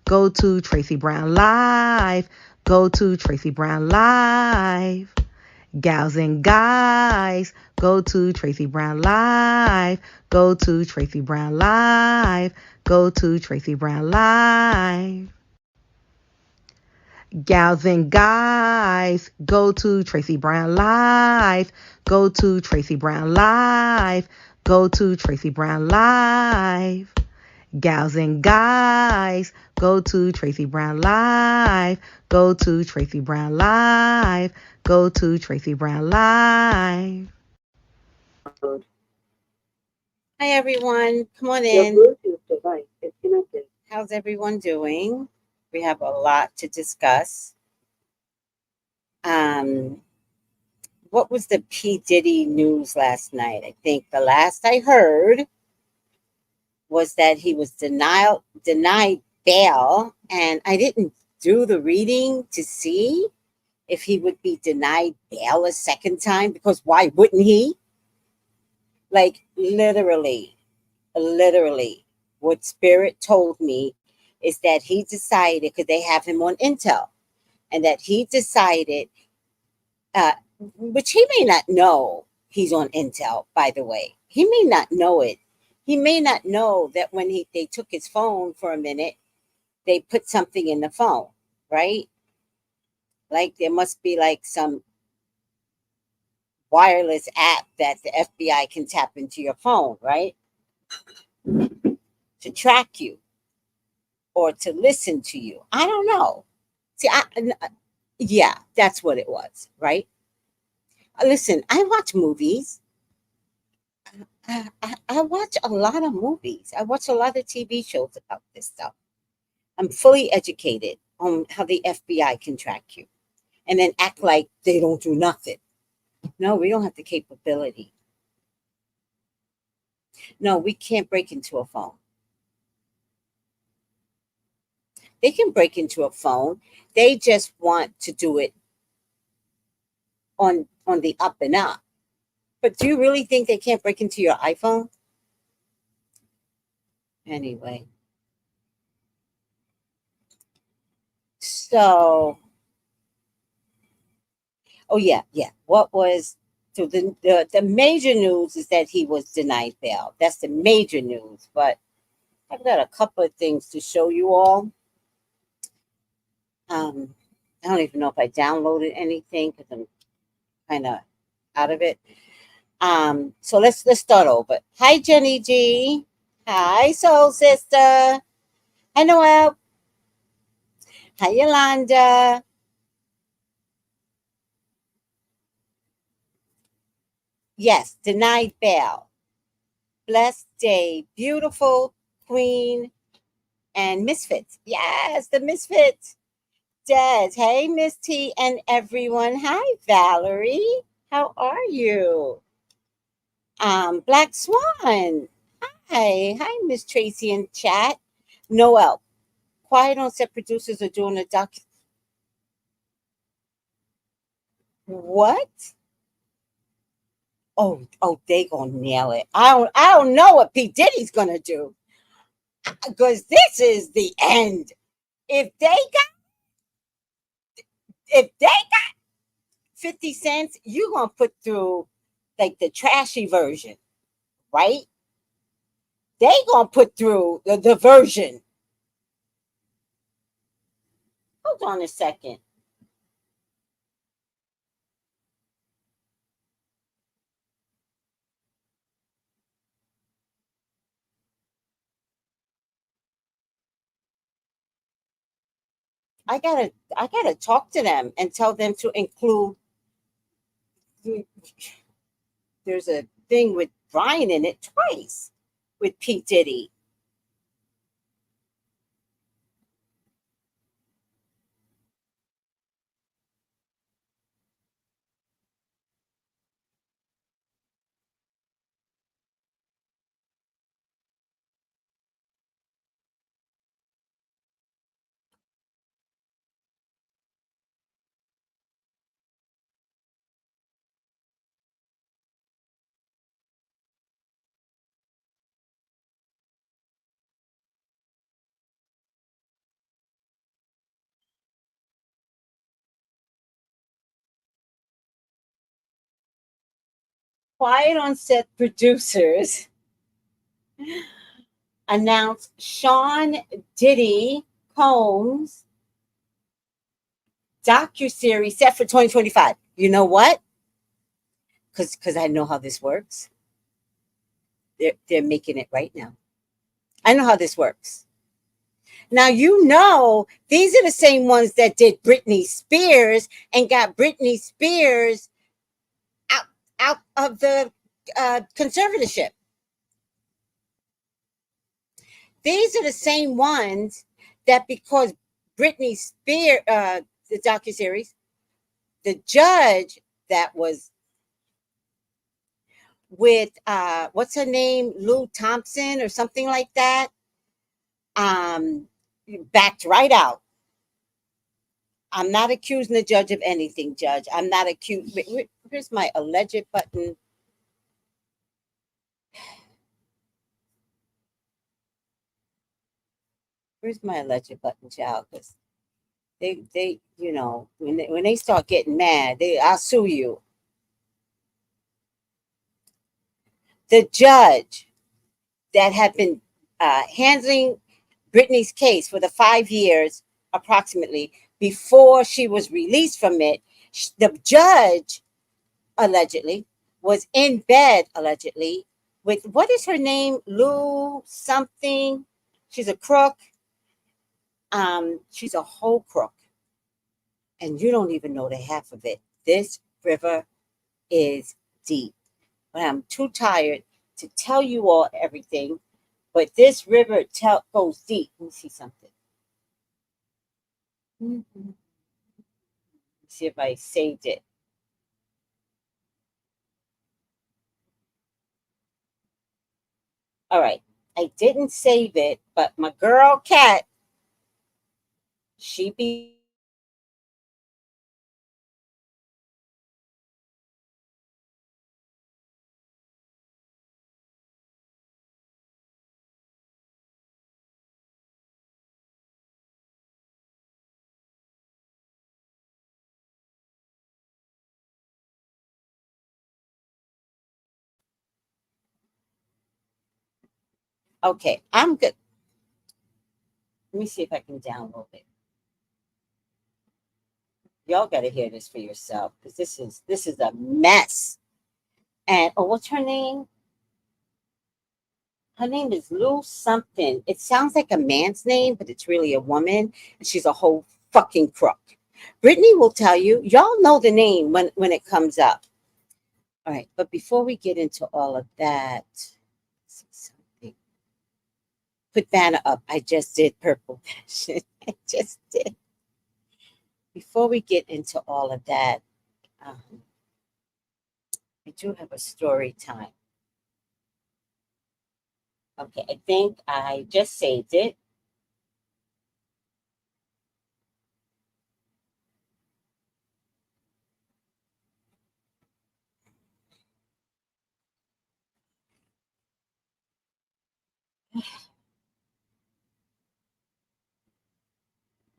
Go to Tracy Brown Live. Go to Tracy Brown Live. Gals and guys, go to Tracy Brown Live. Go to Tracy Brown Live. Go to Tracy Brown Live. Gals and guys, go to Tracy Brown Live. Go to Tracy Brown Live. Go to Tracy Brown Live. Gals and guys, go to Tracy Brown Live. Go to Tracy Brown Live. Go to Tracy Brown Live. Hi, everyone. Come on in. Your Bluetooth device is connected. How's everyone doing? We have a lot to discuss. Um, what was the P. Diddy news last night? I think the last I heard was that he was denied bail, and I didn't do the reading to see if he would be denied bail a second time, because why wouldn't he? Like literally, what Spirit told me is that he decided, because they have him on intel, and that he decided, uh, which he may not know he's on intel, by the way. He may not know it. He may not know that when they took his phone for a minute, they put something in the phone, right? Like there must be like some wireless app that the FBI can tap into your phone, right? To track you or to listen to you. I don't know. See, yeah, that's what it was, right? Listen, I watch movies. I watch a lot of movies. I watch a lot of TV shows about this stuff. I'm fully educated on how the FBI can track you and then act like they don't do nothing. No, we don't have the capability. No, we can't break into a phone. They can break into a phone. They just want to do it on the up and up. But do you really think they can't break into your iPhone? Anyway, so oh yeah. What was so the major news is that he was denied bail. That's the major news. But I've got a couple of things to show you all. I don't even know if I downloaded anything because I'm kind of out of it. So let's start over. Hi, Jenny G. Hi, Soul Sister. Hi, Noel. Hi, Yolanda. Yes, denied bail. Blessed day. Beautiful queen and misfits. Yes, the misfits. Des. Hey, Miss T and everyone. Hi, Valerie. How are you? Black Swan. Hi, Miss Tracy in chat. Noel. Quiet on set producers are doing a doc. What? Oh, they gonna nail it. I don't know what P Diddy's gonna do, because this is the end. If they got 50 cents, you gonna put through like the trashy version, right? They gonna put through the version. Hold on a second. I gotta talk to them and tell them to include. There's a thing with Brian in it twice with Pete Diddy. Quiet on set producers announced Sean Diddy Combs docuseries set for 2025. You know what? Because I know how this works. They're making it right now. I know how this works. Now you know these are the same ones that did Britney Spears and got Britney Spears out of the conservatorship. These are the same ones that because Britney Spears, the docuseries, the judge that was with what's her name, Lou Thompson or something like that, um, backed right out. I'm not accusing the judge of anything, Judge. I'm not accused. Here's my alleged button. Where's my alleged button, child? Because you know, when they start getting mad, I'll sue you. The judge that had been handling Britney's case for the 5 years approximately before she was released from it, the judge allegedly was in bed allegedly with what is her name, Lou something. She's a crook. She's a whole crook, and you don't even know the half of it. This river is deep, but I'm too tired to tell you all everything. But this river goes deep. Let me see something. Mm-hmm. See if I saved it. All right. I didn't save it, but my girl Cat, she be okay. I'm good. Let me see if I can download it. Y'all got to hear this for yourself because this is a mess. And oh, what's her name? Her name is Lou something. It sounds like a man's name, but it's really a woman, and she's a whole fucking crook. Brittany will tell you. Y'all know the name when it comes up. All right, but before we get into all of that, see something. Put banner up. I just did purple passion. I just did. Before we get into all of that, um, we do have a story time. Okay, I think I just saved it.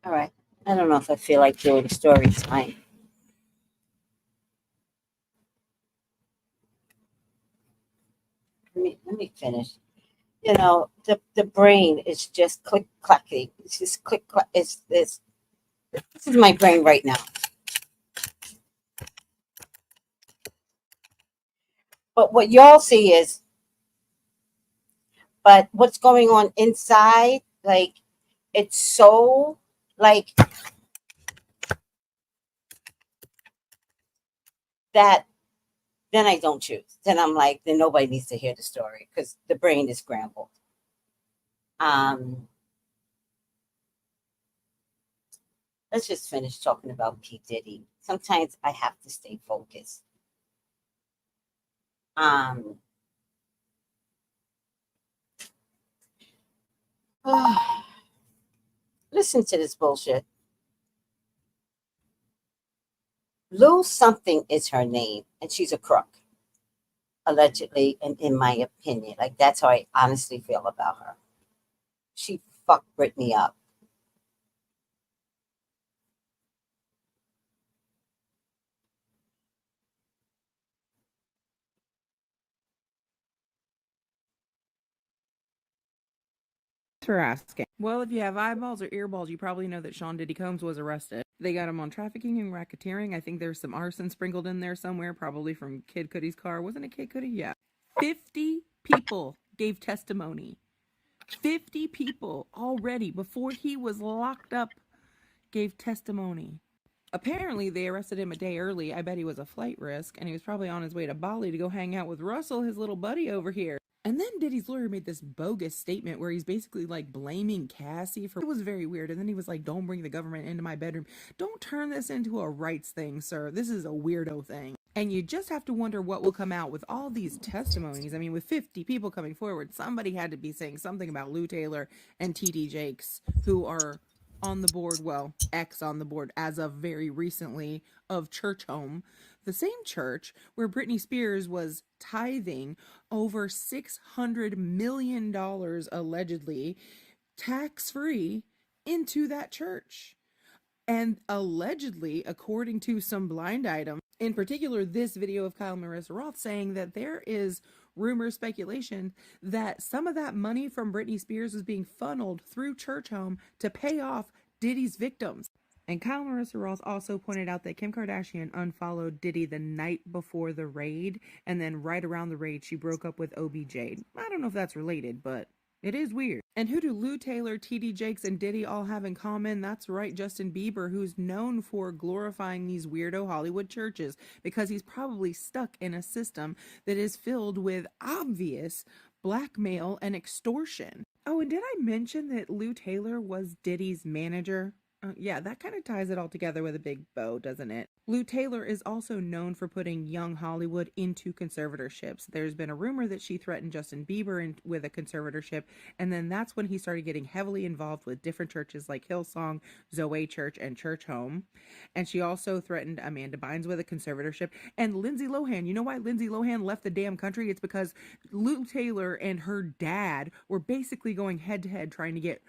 All right. I don't know if I feel like doing story time. Let me finish. You know, the brain is just click clacking. It's just click clack. It's this is my brain right now. But what y'all see is, but what's going on inside, like it's so like that. Then I don't choose. Then I'm like, then nobody needs to hear the story because the brain is scrambled. Um, let's just finish talking about P Diddy. Sometimes I have to stay focused. Um, listen to this bullshit. Lou something is her name, and she's a crook, allegedly, and in my opinion. Like, that's how I honestly feel about her. She fucked Britney up. for asking. Well, if you have eyeballs or earballs, you probably know that Sean Diddy Combs was arrested. They got him on trafficking and racketeering. I think there's some arson sprinkled in there somewhere, probably from Kid Cudi's car. Wasn't it Kid Cudi? Yeah. 50 people gave testimony. 50 people already, before he was locked up, gave testimony. Apparently, they arrested him a day early. I bet he was a flight risk, and he was probably on his way to Bali to go hang out with Russell, his little buddy over here. And then Diddy's lawyer made this bogus statement where he's basically like blaming Cassie for... It was very weird. And then he was like, don't bring the government into my bedroom. Don't turn this into a rights thing, sir. This is a weirdo thing. And you just have to wonder what will come out with all these testimonies. I mean, with 50 people coming forward, somebody had to be saying something about Lou Taylor and T.D. Jakes, who are on the board, well, ex on the board as of very recently, of Church Home, the same church where Britney Spears was tithing over $600 million allegedly tax-free into that church. And allegedly, according to some blind item, in particular this video of Kyle Marissa Roth, saying that there is rumor, speculation that some of that money from Britney Spears was being funneled through Church Home to pay off Diddy's victims. And Kyle Marissa Roth also pointed out that Kim Kardashian unfollowed Diddy the night before the raid, and then right around the raid she broke up with OBJ. I don't know if that's related, but it is weird. And who do Lou Taylor, T.D. Jakes, and Diddy all have in common? That's right, Justin Bieber, who's known for glorifying these weirdo Hollywood churches because he's probably stuck in a system that is filled with obvious blackmail and extortion. Oh, and did I mention that Lou Taylor was Diddy's manager? Yeah, that kind of ties it all together with a big bow, doesn't it? Lou Taylor is also known for putting young Hollywood into conservatorships. There's been a rumor that she threatened Justin Bieber with a conservatorship, and then that's when he started getting heavily involved with different churches like Hillsong, Zoe Church, and Church Home. And she also threatened Amanda Bynes with a conservatorship. And Lindsay Lohan, you know why Lindsay Lohan left the damn country? It's because Lou Taylor and her dad were basically going head to head trying to get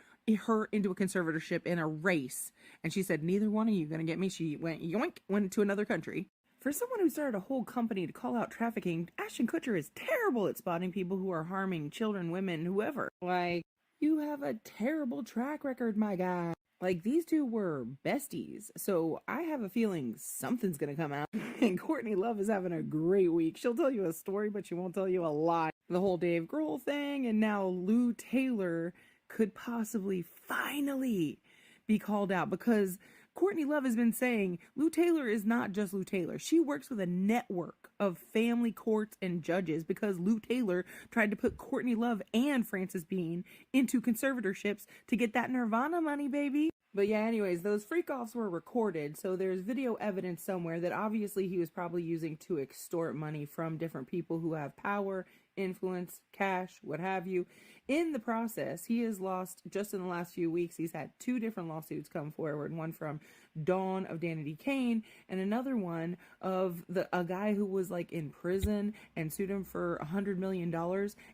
her into a conservatorship in a race, and she said, neither one of you gonna get me. She went yoink, went to another country. For someone who started a whole company to call out trafficking, Ashton Kutcher is terrible at spotting people who are harming children, women, whoever. Like, you have a terrible track record, my guy. Like, these two were besties, so I have a feeling something's gonna come out. And Courtney Love is having a great week. She'll tell you a story, but she won't tell you a lie. The whole Dave Grohl thing, and now Lou Taylor could possibly finally be called out, because Courtney Love has been saying Lou Taylor is not just Lou Taylor. She works with a network of family courts and judges because Lou Taylor tried to put Courtney Love and Frances Bean into conservatorships to get that Nirvana money, baby. But yeah, anyways, those freak-offs were recorded, so there's video evidence somewhere that obviously he was probably using to extort money from different people who have power, influence, cash, what have you. In the process, he has lost, just in the last few weeks, he's had 2 different lawsuits come forward. One from Dawn of Danity Kane, and another one of a guy who was like in prison and sued him for $100 million,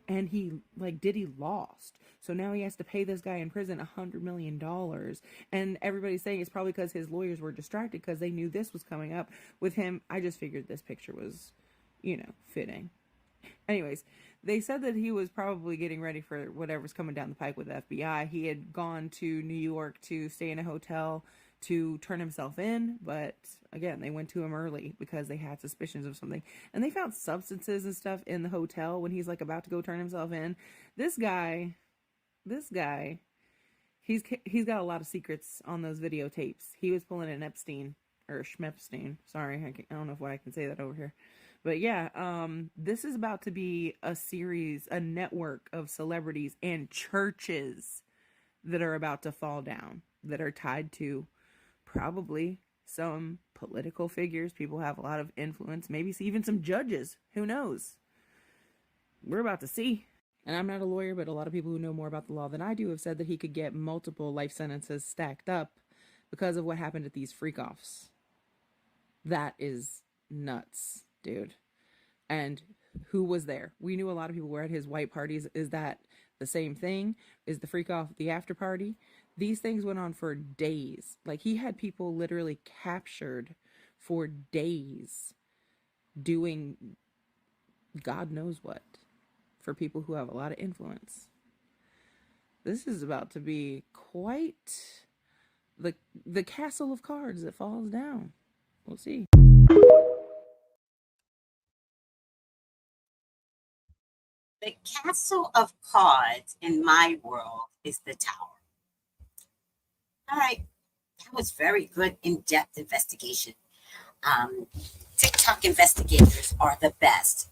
and he Diddy lost. So now he has to pay this guy in prison $100 million. And everybody's saying it's probably because his lawyers were distracted because they knew this was coming up with him. I just figured this picture was, fitting. Anyways, they said that he was probably getting ready for whatever's coming down the pike with the FBI. He had gone to New York to stay in a hotel to turn himself in, but again, they went to him early because they had suspicions of something. And they found substances and stuff in the hotel when he's about to go turn himself in. This guy, he's got a lot of secrets on those videotapes. He was pulling an Epstein, or Schmepstein. Sorry, I don't know if I can say that over here. But yeah, this is about to be a series, a network of celebrities and churches that are about to fall down, that are tied to probably some political figures. People have a lot of influence, maybe even some judges. Who knows? We're about to see. And I'm not a lawyer, but a lot of people who know more about the law than I do have said that he could get multiple life sentences stacked up because of what happened at these freak-offs. That is nuts, dude. And who was there? We knew a lot of people were at his white parties. Is that the same thing? Is the freak-off the after party? These things went on for days. Like, he had people literally captured for days doing God knows what for people who have a lot of influence. This is about to be quite the castle of cards that falls down. We'll see. The castle of cards in my world is the tower. All right. That was very good in-depth investigation. TikTok investigators are the best.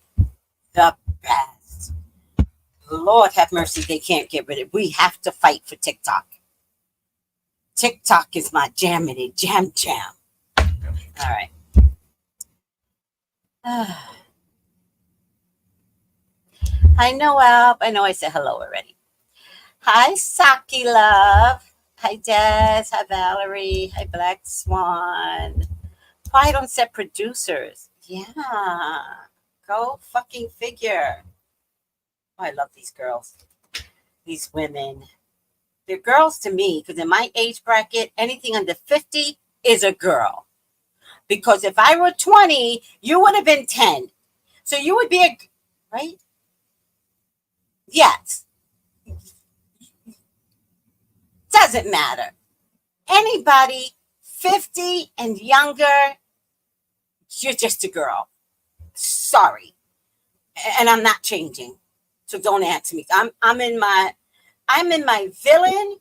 The best. Lord have mercy, they can't get rid of it. We have to fight for TikTok. TikTok is my jamity jam. All right. Hi, Noel. I know I said hello already. Hi, Saki Love. Hi, Des. Hi, Valerie. Hi, Black Swan. Quiet on set producers. Yeah. Go fucking figure. Oh, I love these girls. These women. They're girls to me because in my age bracket, anything under 50 is a girl. Because if I were 20, you would have been 10. So you would be a, right? Yes. Doesn't matter. Anybody 50 and younger, you're just a girl. Sorry. And I'm not changing. So don't ask me. I'm in my villain,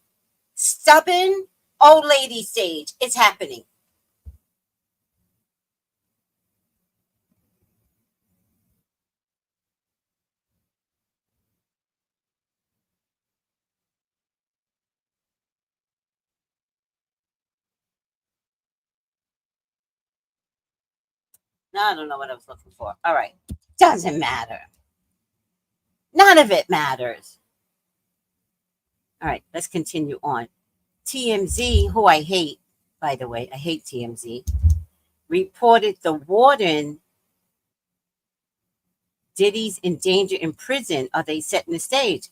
stubborn, old lady stage. It's happening. No, I don't know what I was looking for. All right. Doesn't matter. None of it matters. All right, let's continue on. TMZ, who I hate, by the way, I hate TMZ, reported the warden Diddy's in danger in prison. Are they setting the stage?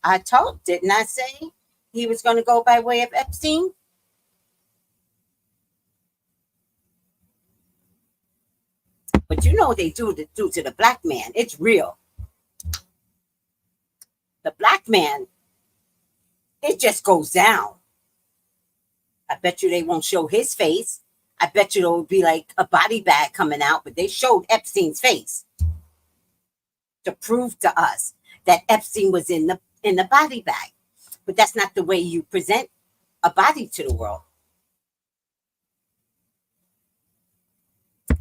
Didn't I say he was going to go by way of Epstein? But you know what they do to the black man. It's real. The black man, it just goes down. I bet you they won't show his face. I bet you it'll be like a body bag coming out, but they showed Epstein's face to prove to us that Epstein was in the body bag. But that's not the way you present a body to the world.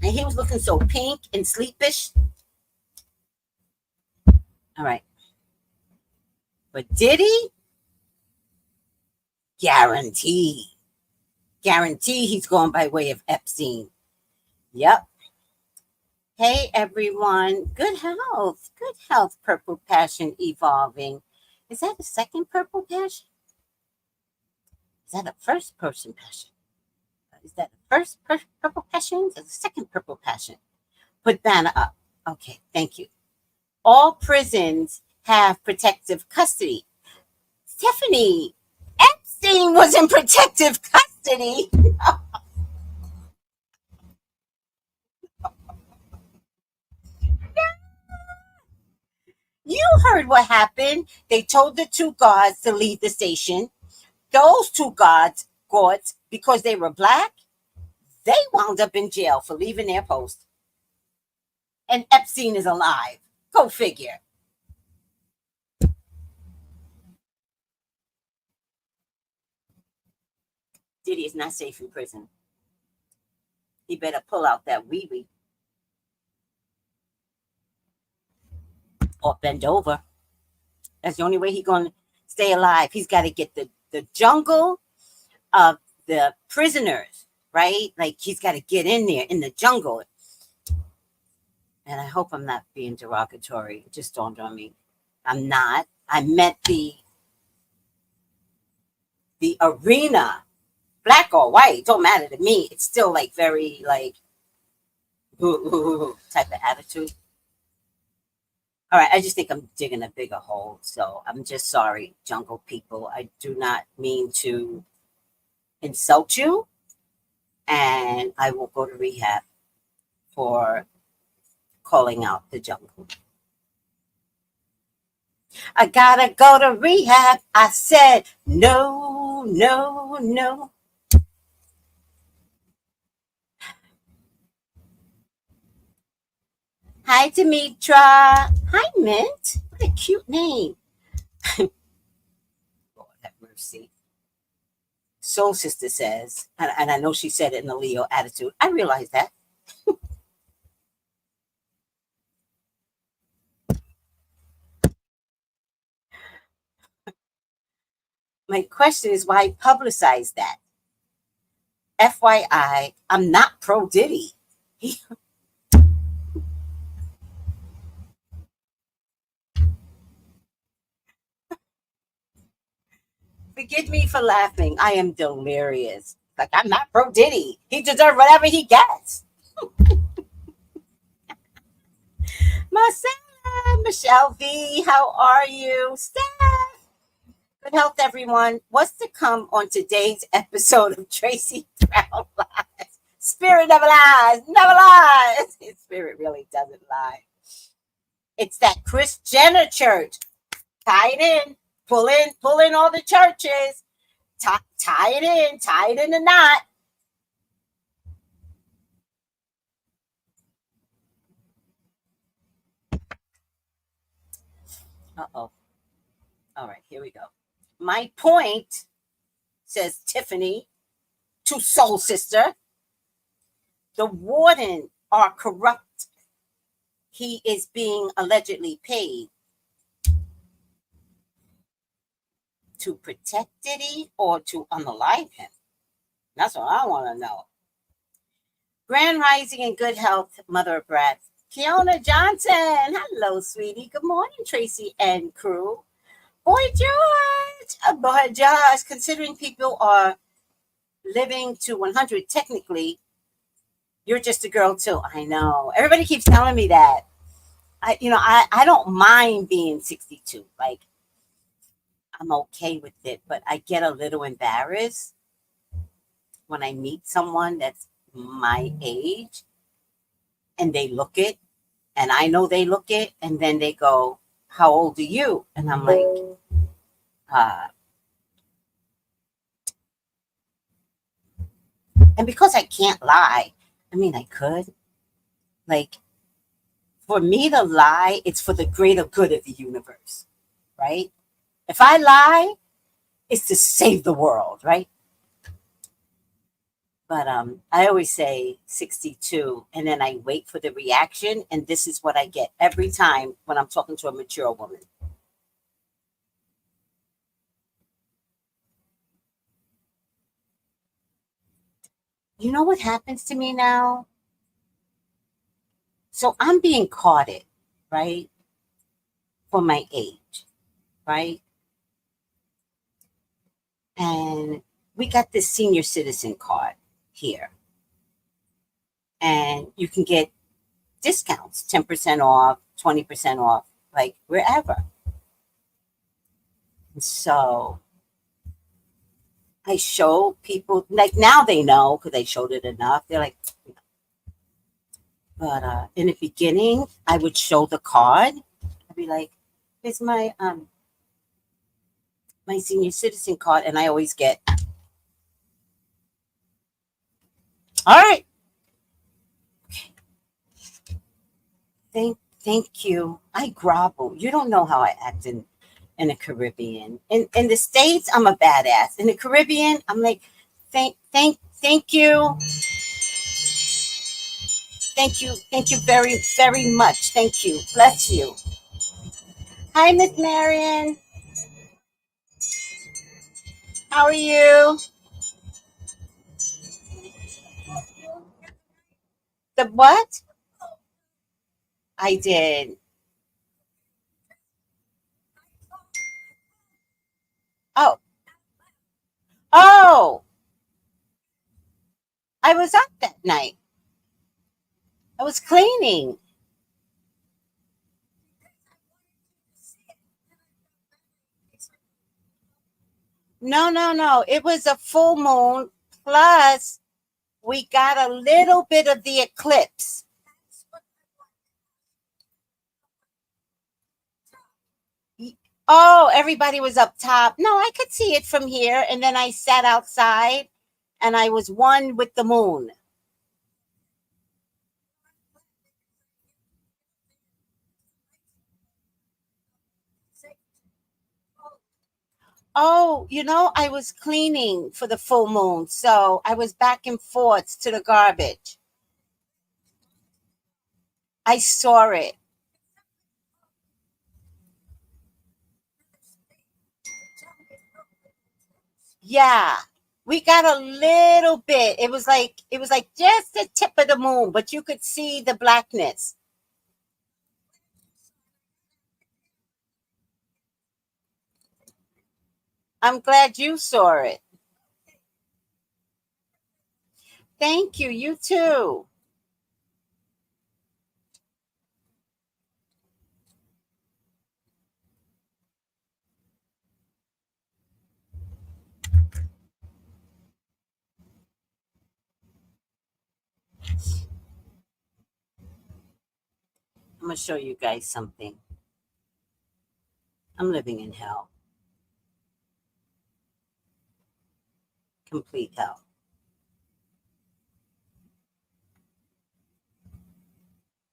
And he was looking so pink and sleepish. All right. But Diddy, guarantee he's going by way of Epstein. Yep. Hey, everyone. Good health. Purple passion evolving. Is that a second purple passion? Is that a first person passion? Is that the first purple passion? Is the second purple passion? Put banner up. Okay, thank you. All prisons have protective custody. Stephanie, Epstein was in protective custody. You heard what happened. They told the two guards to leave the station. Those two guards, because they were black, they wound up in jail for leaving their post. And Epstein is alive. Go figure. Diddy is not safe in prison. He better pull out that wee-wee. Or bend over. That's the only way he's going to stay alive. He's got to get the jungle of the prisoners, right? Like he's got to get in there in the jungle. And I hope I'm not being derogatory. It just dawned on me. I'm not. I meant the arena, black or white, don't matter to me. It's still like very like type of attitude. All right, I just think I'm digging a bigger hole. So I'm just sorry, jungle people. I do not mean to insult you. And I will go to rehab for calling out the jungle. I gotta go to rehab. I said, no, no, no. Hi, Demetra. Hi, Mint. What a cute name. Lord have mercy. Soul Sister says, and I know she said it in the Leo attitude. I realize that. My question is why publicize that? FYI, I'm not pro Diddy. Forgive me for laughing. I am delirious. Like, I'm not pro Diddy. He deserves whatever he gets. Marcella, Michelle V, how are you? Steph, good health, everyone. What's to come on today's episode of Tracy Brown Lies? Spirit never lies, never lies. His spirit really doesn't lie. It's that Kris Jenner church. Tie it in, pull in all the churches. Tie it in a knot. Uh-oh. All right, here we go. My point, says Tiffany to Soul Sister, the warden are corrupt. He is being allegedly paid to protect Diddy or to unalive him. That's what I want to know. Grand Rising and good health, mother of brats. Kiona Johnson. Hello, sweetie. Good morning, Tracy and crew. Boy George, considering people are living to 100, technically, you're just a girl too. I know. Everybody keeps telling me that. I don't mind being 62. Like, I'm okay with it, but I get a little embarrassed when I meet someone that's my age and they look it, and I know they look it, and then they go, "How old are you?" And I'm like, uh, and because I can't lie, I mean, I could. Like, for me to lie, it's for the greater good of the universe, right? If I lie, it's to save the world, right? But I always say 62, and then I wait for the reaction, and this is what I get every time when I'm talking to a mature woman. You know what happens to me now? So I'm being carded, right? For my age, right? And we got this senior citizen card here. And you can get discounts, 10% off, 20% off, like wherever. And so I show people, like, now they know because I showed it enough. They're like, but in the beginning, I would show the card. I'd be like, here's my senior citizen card, and I always get, all right, thank you. I grovel. You don't know how I act in the Caribbean. In the States, I'm a badass. In the Caribbean, I'm like, thank you. Thank you very, very much. Thank you. Bless you. Hi, Miss Marion. How are you? The what? I did. Oh, oh, I was up that night. I was cleaning. No, no, no. It was a full moon. Plus, we got a little bit of the eclipse. Oh, everybody was up top. No, I could see it from here. And then I sat outside and I was one with the moon. Oh, I was cleaning for the full moon. So I was back and forth to the garbage. I saw it. Yeah. We got a little bit. It was like just the tip of the moon, but you could see the blackness. I'm glad you saw it. Thank you. You too. I'm going to show you guys something. I'm living in hell. Complete hell.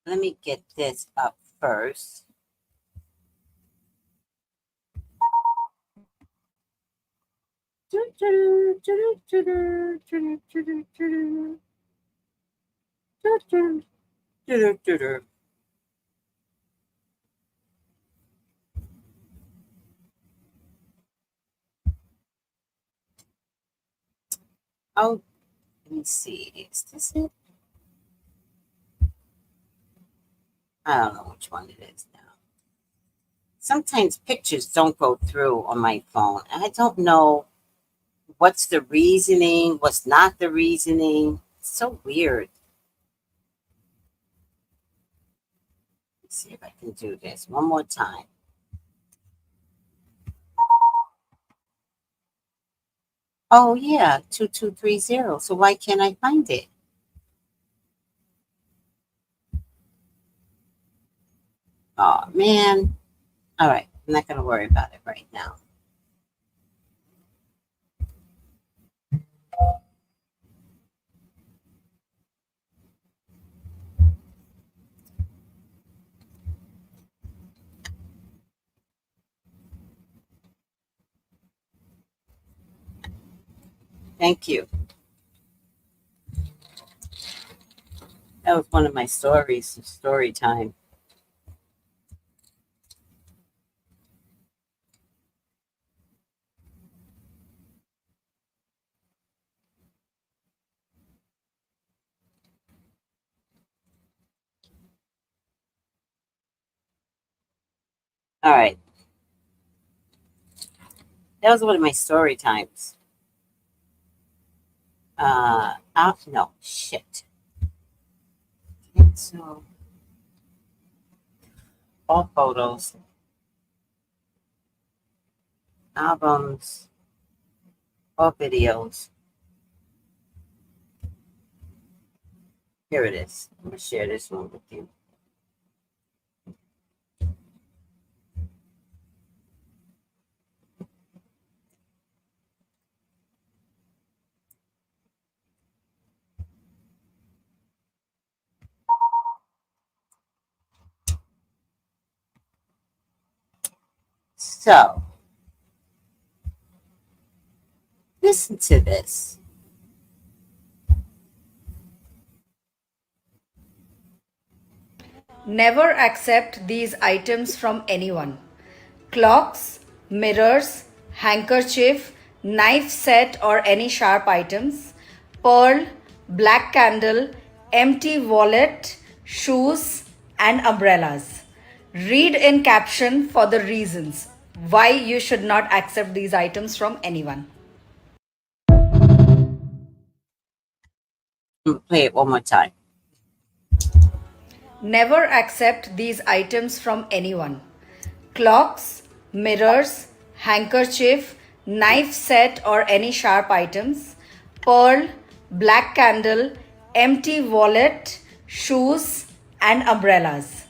Let me get this up first. Oh, let me see. Is this it? I don't know which one it is now. Sometimes pictures don't go through on my phone. I don't know what's the reasoning, what's not the reasoning. It's so weird. Let's see if I can do this one more time. Oh, yeah, 2230. So why can't I find it? Oh, man. All right. I'm not going to worry about it right now. Thank you. That was one of my stories, story time. All right. That was one of my story times. No, shit. So, all photos, albums, all videos. Here it is. I'm going to share this one with you. So, listen to this. Never accept these items from anyone. Clocks, mirrors, handkerchief, knife set or any sharp items, pearl, black candle, empty wallet, shoes, and umbrellas. Read in caption for the reasons why you should not accept these items from anyone. I'm going to play it one more time. Never accept these items from anyone. Clocks, mirrors, handkerchief, knife set or any sharp items, pearl, black candle, empty wallet, shoes, and umbrellas.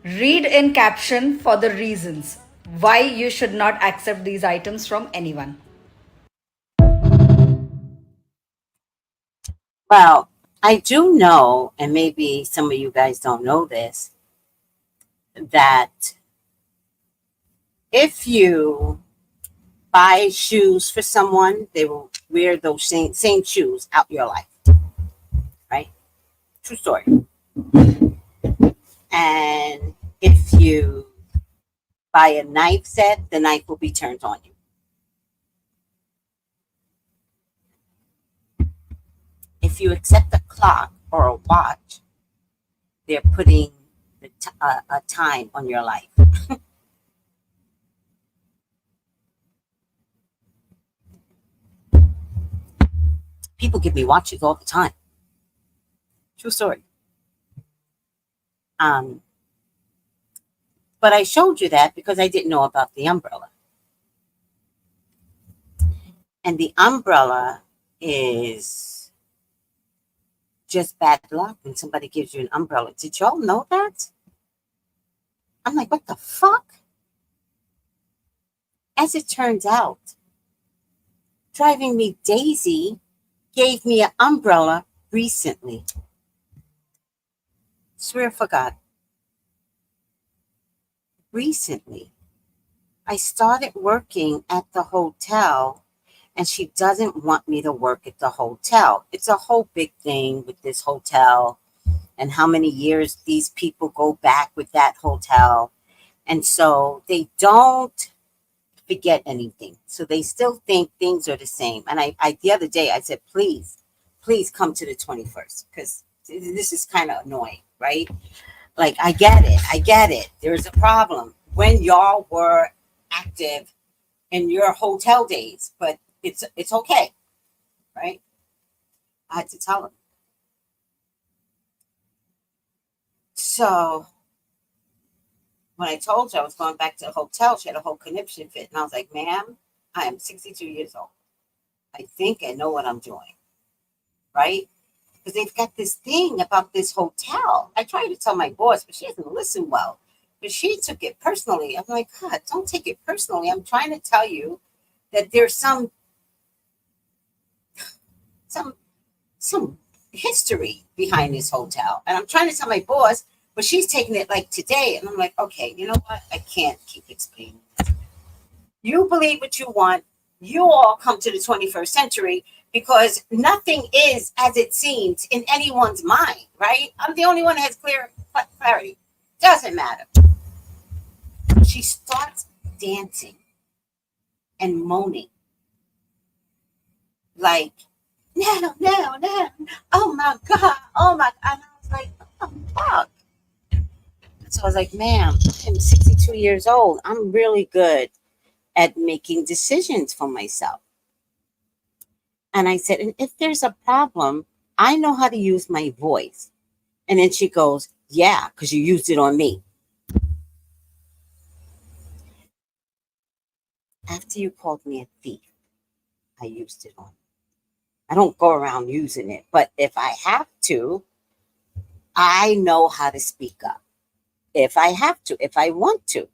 Read in caption for the reasons why you should not accept these items from anyone. Well, I do know, and maybe some of you guys don't know this, that if you buy shoes for someone, they will wear those same shoes out your life, right? True story. And if you buy a knife set, the knife will be turned on you. If you accept a clock or a watch, they're putting a time on your life. People give me watches all the time. True story. Um, but I showed you that because I didn't know about the umbrella. And the umbrella is just bad luck when somebody gives you an umbrella. Did y'all know that? I'm like, what the fuck? As it turns out, driving me Daisy gave me an umbrella recently. Swear for God. Recently. I started working at the hotel and she doesn't want me to work at the hotel. It's a whole big thing with this hotel and how many years these people go back with that hotel. And so they don't forget anything. So they still think things are the same. And I the other day I said, please come to the 21st because this is kind of annoying, right? Like, I get it. There's a problem when y'all were active in your hotel days, but it's okay, right? I had to tell them. So when I told her I was going back to the hotel, she had a whole conniption fit. And I was like, ma'am, I am 62 years old. I think I know what I'm doing, right? Because they've got this thing about this hotel. I tried to tell my boss, but she doesn't listen well. But she took it personally. I'm like, God, don't take it personally. I'm trying to tell you that there's some history behind this hotel. And I'm trying to tell my boss, but she's taking it like today. And I'm like, okay, you know what? I can't keep explaining. You believe what you want. You all come to the 21st century because nothing is as it seems in anyone's mind, right? I'm the only one that has clear clarity. Doesn't matter. She starts dancing and moaning like, no, no, no. Oh my God. Oh my God. And I was like, what the fuck? So I was like, ma'am, I'm 62 years old. I'm really good at making decisions for myself. And I said, and if there's a problem, I know how to use my voice. And then she goes, yeah, because you used it on me. After you called me a thief, I used it on. I don't go around using it, but if I have to, I know how to speak up. If I have to, if I want to.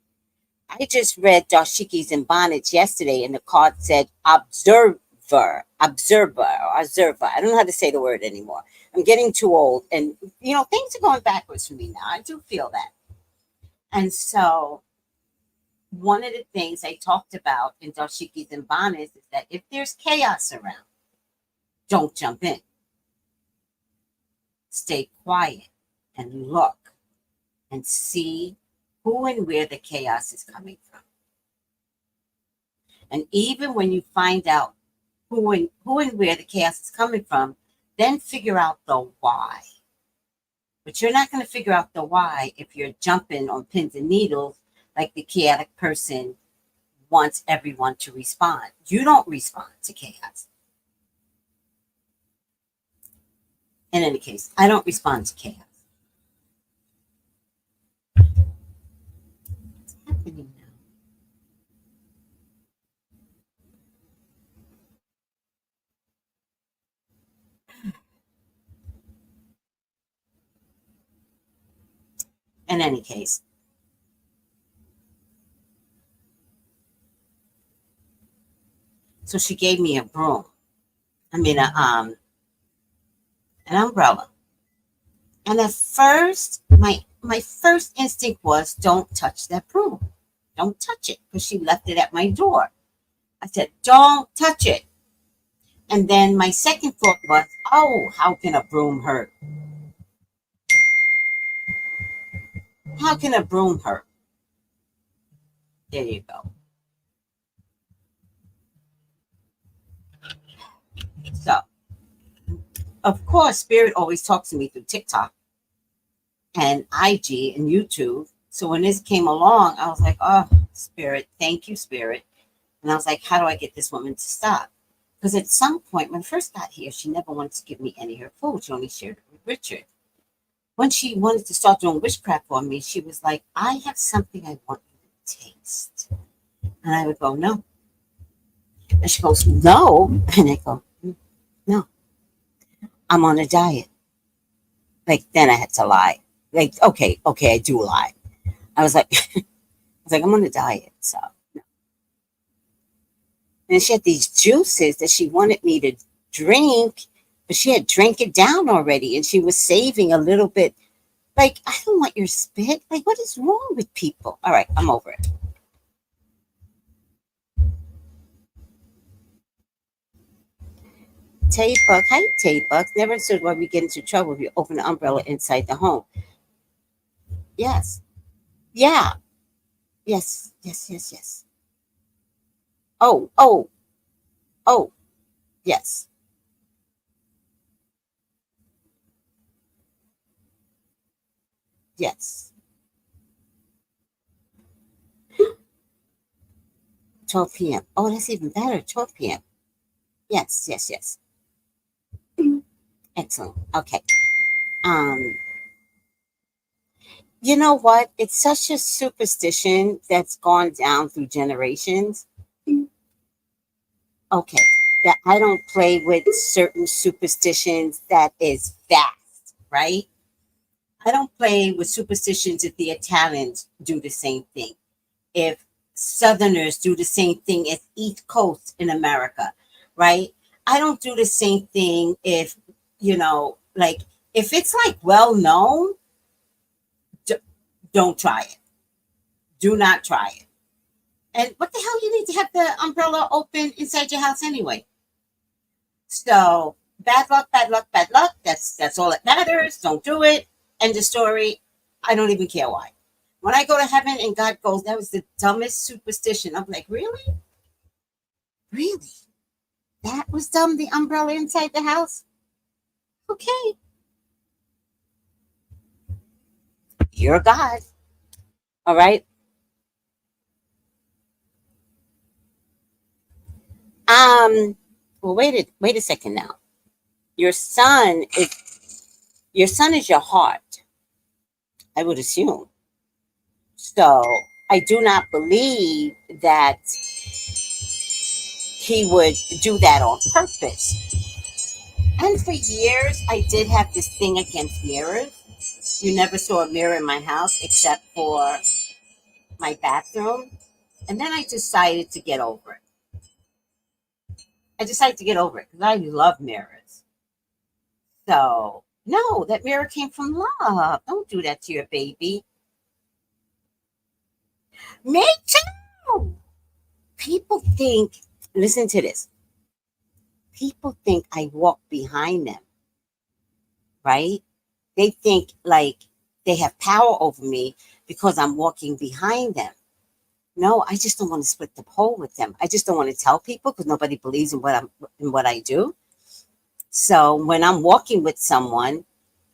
I just read Dashikis and Bonnets yesterday, and the card said observer. I don't know how to say the word anymore. I'm getting too old, and things are going backwards for me now. I do feel that. And so, one of the things I talked about in Dashikis and Bonnets is that if there's chaos around, don't jump in. Stay quiet and look and see who and where the chaos is coming from. And even when you find out who and where the chaos is coming from, then figure out the why. But you're not going to figure out the why if you're jumping on pins and needles like the chaotic person wants everyone to respond. You don't respond to chaos. In any case, I don't respond to chaos. What's happening now? In any case, So she gave me a broom. I mean, an umbrella. And at first, my first instinct was, don't touch that broom. Don't touch it, because she left it at my door. I said, don't touch it. And then my second thought was, oh, how can a broom hurt? How can a broom hurt? There you go. So, of course, Spirit always talks to me through TikTok and IG and YouTube. So when this came along, I was like, oh, Spirit, thank you, Spirit. And I was like, how do I get this woman to stop? Because at some point, when I first got here, she never wanted to give me any of her food. She only shared it with Richard. When she wanted to start doing witchcraft on me, she was like, I have something I want you to taste. And I would go, no. And she goes, no. And I go, no. I'm on a diet. Like, then I had to lie. Like, okay, I do lie. I was like, I'm on a diet, so. And she had these juices that she wanted me to drink, but she had drank it down already, and she was saving a little bit. Like, I don't want your spit. Like, what is wrong with people? All right, I'm over it. Tay-Buck, hi, Tay-Buck. Never understood why we get into trouble if you open the umbrella inside the home. Yes. Yeah. Yes. Oh. Yes. Yes. 12 p.m. Oh, that's even better. 12 p.m. Yes. Excellent. Okay. Um, you know what? It's such a superstition that's gone down through generations. Okay. That I don't play with certain superstitions that is vast, right? I don't play with superstitions if the Italians do the same thing. If Southerners do the same thing as East Coast in America, right? I don't do the same thing if, like, if it's like well known, d- don't try it. Do not try it. And what the hell you need to have the umbrella open inside your house anyway? So bad luck, bad luck, bad luck. That's all that matters. Don't do it. End of story. I don't even care why. When I go to heaven and God goes, that was the dumbest superstition. I'm like, really? Really? That was dumb, the umbrella inside the house? Okay. You're God. All right. Well, wait a second now. Your son is your heart, I would assume. So I do not believe that he would do that on purpose. And for years, I did have this thing against mirrors. You never saw a mirror in my house except for my bathroom. And then I decided to get over it. Because I love mirrors. So, no, that mirror came from love. Don't do that to your baby. Me too. People think, listen to this. People think I walk behind them, right? They think like they have power over me because I'm walking behind them. No, I just don't want to split the pole with them. I just don't want to tell people because nobody believes in what I do. So when I'm walking with someone,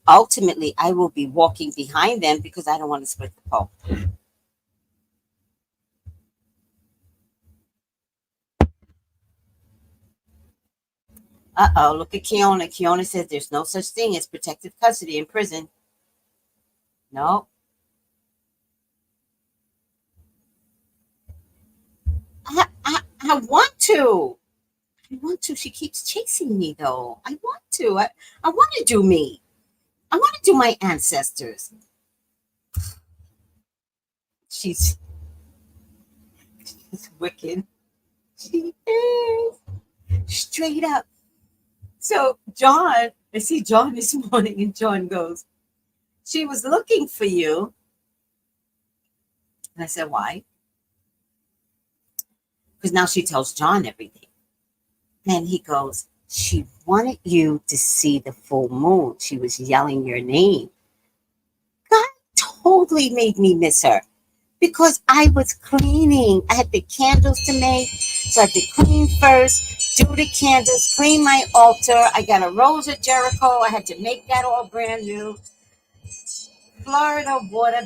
ultimately I will be walking behind them because I don't want to split the pole. Uh-oh, look at Kiona. Kiona says there's no such thing as protective custody in prison. No. I want to. I want to. She keeps chasing me, though. I want to. I want to do me. I want to do my ancestors. She's wicked. She is. Straight up. So John, I see John this morning, and John goes, she was looking for you. And I said, why? Because now she tells John everything. And he goes, she wanted you to see the full moon. She was yelling your name. God totally made me miss her because I was cleaning. I had the candles to make, so I had to clean first, do the candles, clean my altar. I got a rose of Jericho. I had to make that all brand new. Florida water,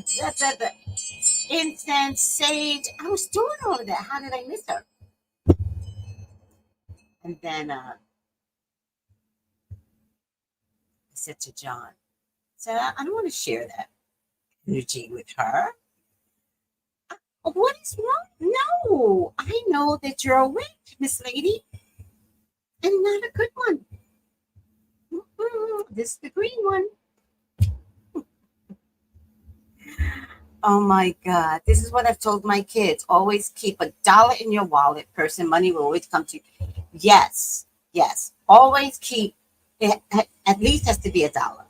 incense, sage. I was doing all of that. How did I miss her? And then I said to John, I don't want to share that energy with her. What is wrong? No, I know that you're a witch, Miss Lady, and not a good one. This is the green one. Oh my God. This is what I've told my kids. Always keep $1 in your wallet. Person money will always come to you. Yes. Always keep, it at least has to be $1.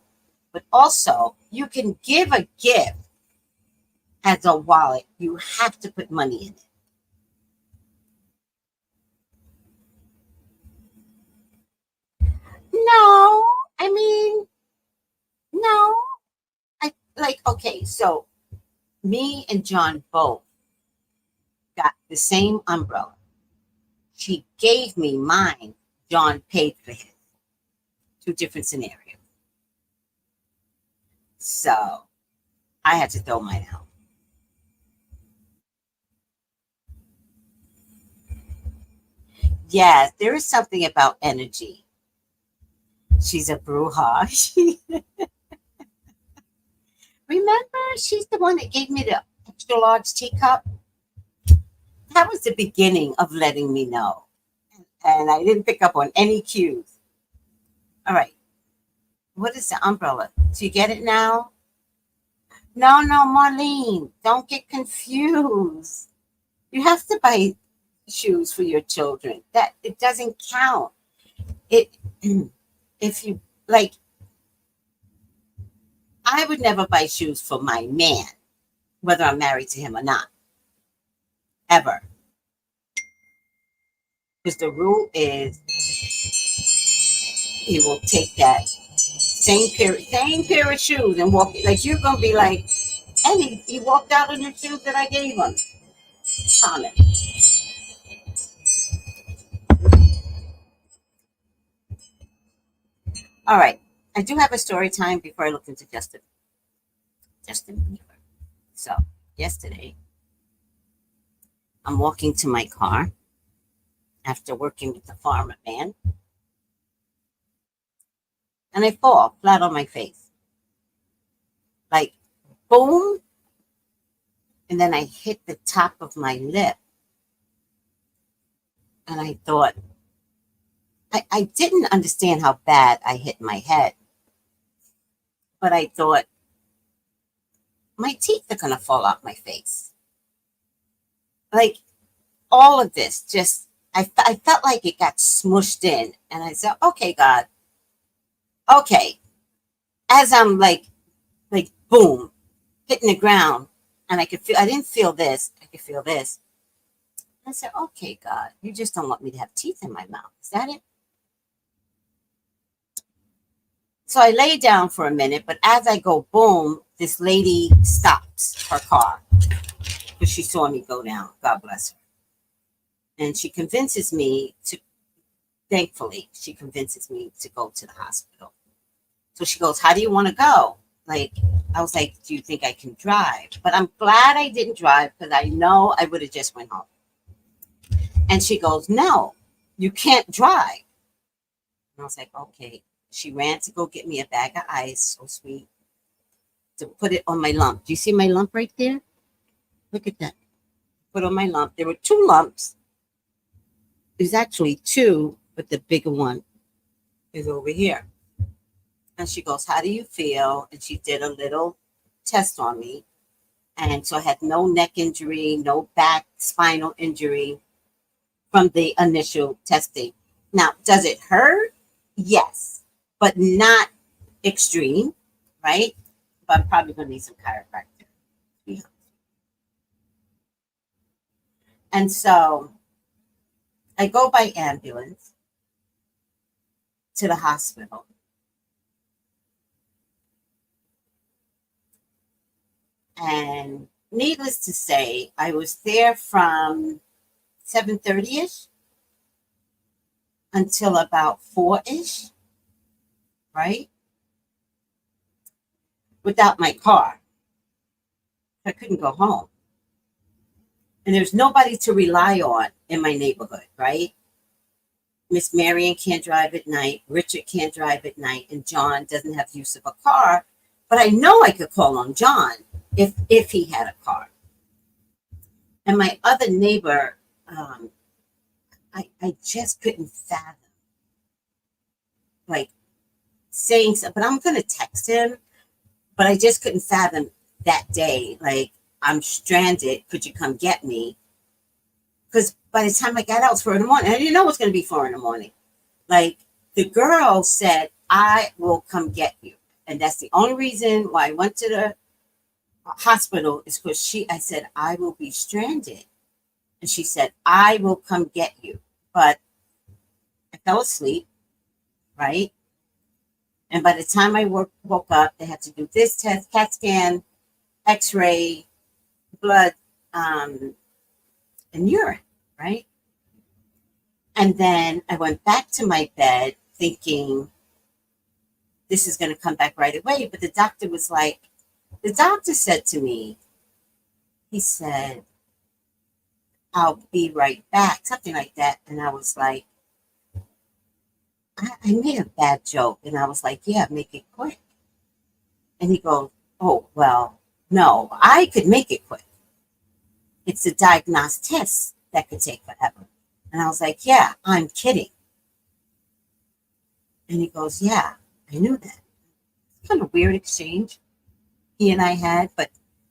But also, you can give a gift as a wallet. You have to put money in it. No. I mean, no. Okay, so me and John both got the same umbrella. She gave me mine. John paid for his. 2 different scenarios. So I had to throw mine out. Yes, there is something about energy. She's a bruja. Remember, she's the one that gave me the extra large teacup. That was the beginning of letting me know. And I didn't pick up on any cues. All right. What is the umbrella? Do you get it now? No, Marlene. Don't get confused. You have to buy shoes for your children. That it doesn't count. It if you like, I would never buy shoes for my man, whether I'm married to him or not. Ever. Because the rule is he will take that same pair of shoes and walk, like you're gonna be like, and he walked out in the shoes that I gave him. Common. All right. I do have a story time before I look into Justin Bieber. So yesterday, I'm walking to my car after working with the farmer man, and I fall flat on my face. Like, boom, and then I hit the top of my lip. And I thought, I didn't understand how bad I hit my head. But I thought, my teeth are going to fall off my face. Like, all of this just, I felt like it got smushed in. And I said, okay, God. Okay. As I'm like boom, hitting the ground. And I didn't feel this. I could feel this. I said, okay, God, you just don't want me to have teeth in my mouth. Is that it? So I lay down for a minute, but as I go boom, this lady stops her car because she saw me go down. God bless her. And she convinces me to, thankfully, she convinces me to go to the hospital. So she goes, how do you want to go? Like, I was like, do you think I can drive? But I'm glad I didn't drive because I know I would have just went home. And she goes, no, you can't drive. And I was like, okay. She ran to go get me a bag of ice, so sweet, to put it on my lump. Do you see my lump right there? Look at that. Put on my lump. There were 2 lumps. There's actually 2, but the bigger one is over here. And she goes, how do you feel? And she did a little test on me. And so I had no neck injury, no back spinal injury from the initial testing. Now, does it hurt? Yes, but not extreme, right? But I'm probably going to need some chiropractor. Yeah. And so I go by ambulance to the hospital. And needless to say, I was there from 7:30ish until about 4ish, right? Without my car. I couldn't go home. And there's nobody to rely on in my neighborhood, right? Miss Marion can't drive at night, Richard can't drive at night, and John doesn't have use of a car. But I know I could call on John if he had a car. And my other neighbor, I just couldn't fathom, like, saying something. But I'm going to text him, but I just couldn't fathom that day, like, I'm stranded, could you come get me? Because by the time I got out, it was 4 in the morning. I didn't know it was going to be 4 in the morning. Like, the girl said, I will come get you. And that's the only reason why I went to the hospital is because I said, I will be stranded. And she said, I will come get you. But I fell asleep, right? And by the time I woke up, they had to do this test, CAT scan, x-ray, blood, and urine, right? And then I went back to my bed thinking this is going to come back right away. But the doctor said to me, he said, I'll be right back, something like that. And I was like, I made a bad joke. And I was like, yeah, make it quick. And he goes, oh, well, no, I could make it quick. It's a diagnostic test that could take forever. And I was like, yeah, I'm kidding. And he goes, yeah, I knew that. It's kind of weird exchange he and I had, but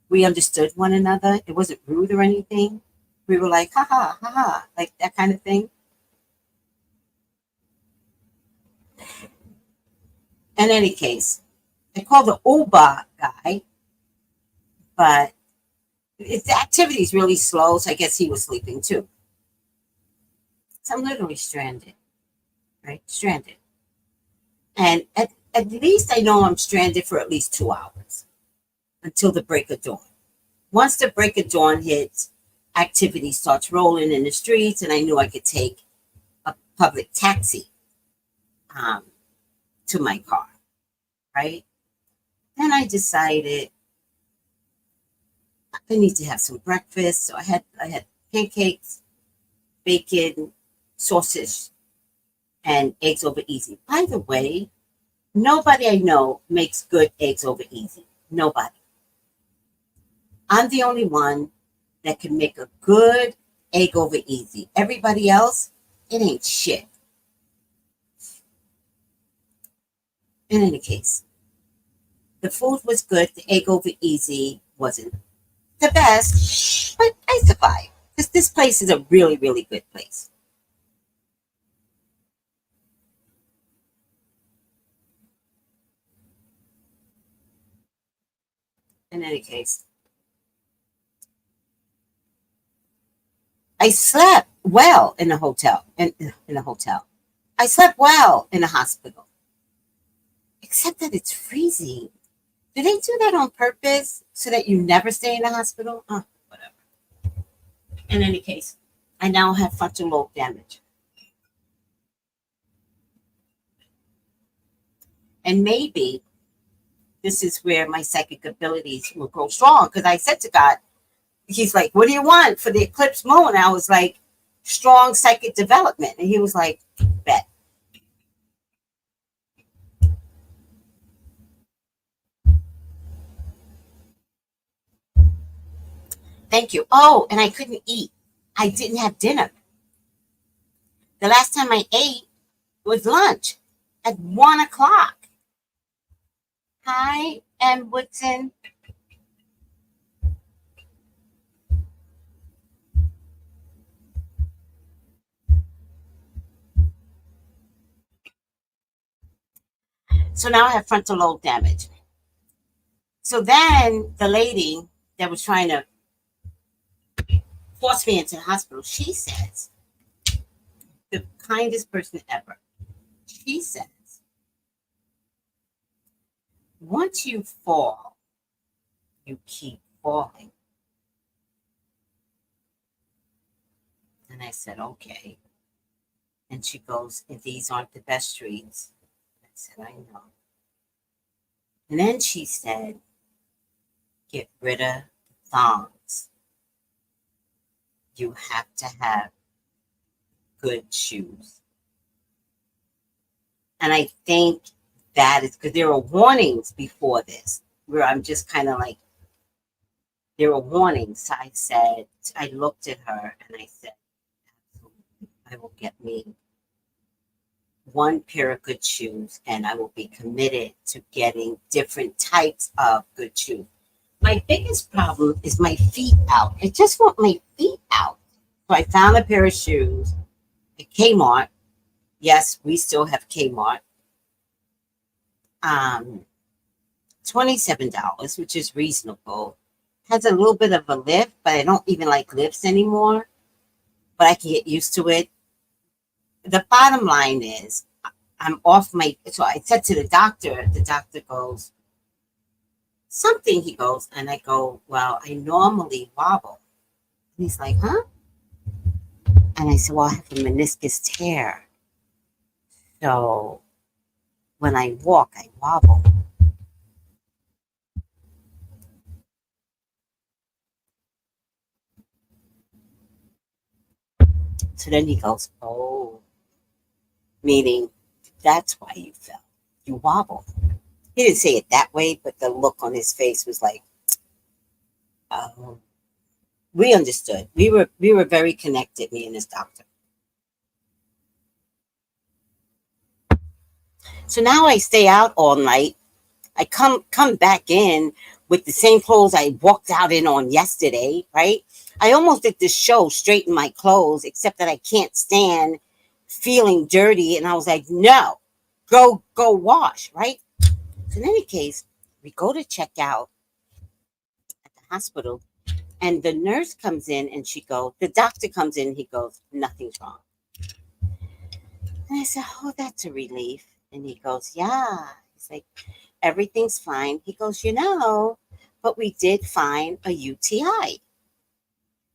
we understood one another. It wasn't rude or anything. We were like, ha ha, ha ha, like that kind of thing. In any case, I called the Uber guy, but the activity is really slow, so I guess he was sleeping too. So I'm literally stranded, right? Stranded. And at least I know I'm stranded for at least 2 hours until the break of dawn. Once the break of dawn hits, activity starts rolling in the streets, and I knew I could take a public taxi to my car, right? Then I decided I need to have some breakfast. So I had pancakes, bacon, sausage, and eggs over easy. By the way, nobody I know makes good eggs over easy. Nobody. I'm the only one that can make a good egg over easy. Everybody else, it ain't shit. In any case, the food was good. The egg over easy wasn't the best, but I survived. Because this place is a really, really good place. In any case, I slept well in a hotel. In a hotel, I slept well in a hospital, except that it's freezing. Do they do that on purpose so that you never stay in a hospital? Whatever. In any case, I now have frontal lobe damage. And maybe this is where my psychic abilities will grow strong. Because I said to God, he's like, what do you want for the eclipse moon? I was like, strong psychic development. And he was like, bet. Thank you. Oh, and I couldn't eat. I didn't have dinner. The last time I ate was lunch at 1 o'clock. Hi, M. Woodson. So now I have frontal lobe damage. So then the lady that was trying to force me into the hospital, she says, the kindest person ever. She says, once you fall, you keep falling. And I said, okay. And she goes, and these aren't the best streets. I said, I know. And then she said, get rid of the thongs. You have to have good shoes. And I think that is because there were warnings before this where I'm just kind of like, there were warnings. So I said, I looked at her and I said, absolutely, I will get me one pair of good shoes and I will be committed to getting different types of good shoes. My biggest problem is my feet out. I just want my feet out. So I found a pair of shoes at Kmart. Yes, we still have Kmart. $27, which is reasonable. Has a little bit of a lift, but I don't even like lifts anymore. But I can get used to it. The bottom line is I'm off my, so I said to the doctor goes, something, he goes, and I go, well, I normally wobble. And he's like, huh? And I said, well, I have a meniscus tear. So when I walk, I wobble. So then he goes, oh, meaning that's why you fell. You wobble. He didn't say it that way, but the look on his face was like, oh. We understood. We were very connected, me and this doctor. So now I stay out all night. I come back in with the same clothes I walked out in on yesterday, right? I almost did this show straight in my clothes, except that I can't stand feeling dirty. And I was like, no, go wash, right? So in any case, we go to check out at the hospital, and the nurse comes in and the doctor comes in, he goes, nothing's wrong. And I said, oh, that's a relief. And he goes, yeah. He's like, everything's fine. He goes, but we did find a UTI.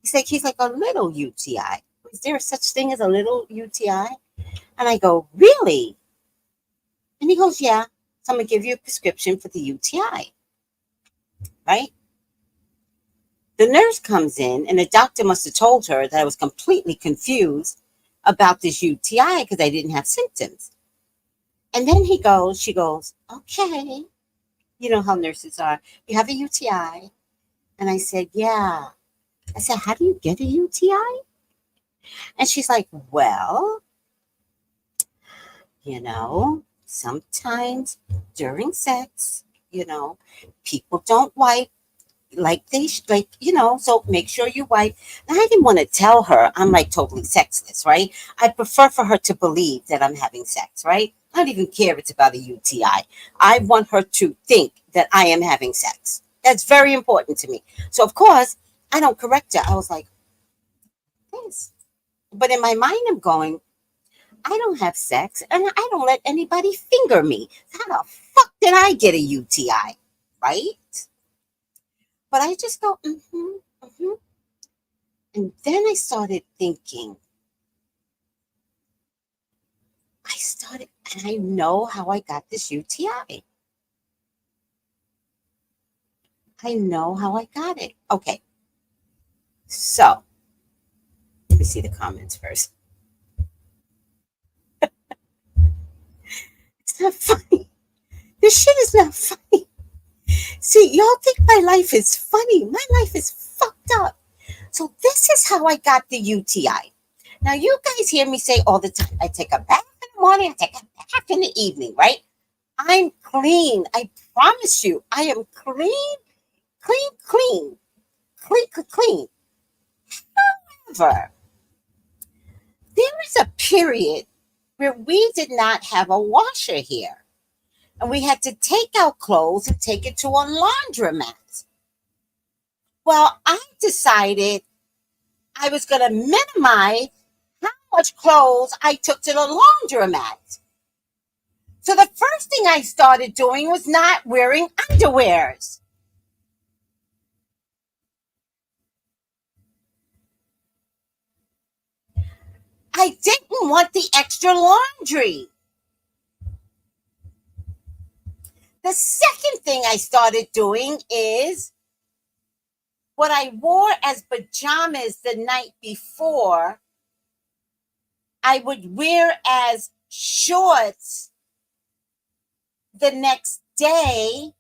He's like a little UTI. Is there such thing as a little UTI? And I go, really? And he goes, yeah. So I'm going to give you a prescription for the UTI. Right? The nurse comes in, and the doctor must have told her that I was completely confused about this UTI because I didn't have symptoms. And then she goes, okay. You know how nurses are. You have a UTI. And I said, yeah. I said, how do you get a UTI? And she's like, well, sometimes during sex, people don't wipe so make sure you wipe. And I didn't want to tell her I'm like totally sexless, right? I prefer for her to believe that I'm having sex, right? I don't even care if it's about a UTI. I want her to think that I am having sex. That's very important to me. So of course, I don't correct her. I was like, this. But in my mind, I'm going, I don't have sex and I don't let anybody finger me. How the fuck did I get a UTI? Right? But I just go, And then I started thinking, and I know how I got this UTI. I know how I got it. Okay. So, let me see the comments first. It's not funny. This shit is not funny. See, y'all think my life is funny. My life is fucked up. So this is how I got the UTI. Now, you guys hear me say all the time, I take a bath in the morning, I take a bath in the evening, right? I'm clean. I promise you, I am clean. However, there is a period where we did not have a washer here. And we had to take our clothes and take it to a laundromat. Well, I decided I was going to minimize how much clothes I took to the laundromat. So the first thing I started doing was not wearing underwears. I didn't want the extra laundry. The second thing I started doing is what I wore as pajamas the night before, I would wear as shorts the next day,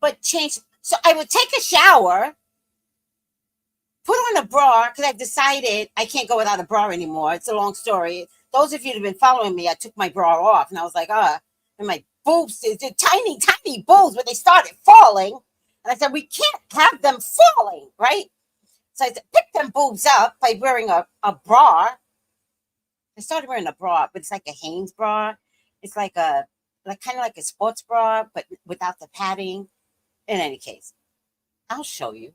but change. So I would take a shower, put on a bra, because I decided I can't go without a bra anymore. It's a long story. Those of you that have been following me, I took my bra off, and I was like, and my boobs, they're tiny, tiny boobs, but they started falling. And I said, we can't have them falling, right? So I said, pick them boobs up by wearing a bra. I started wearing a bra, but it's like a Hanes bra. It's like kind of like a sports bra, but without the padding. In any case, I'll show you.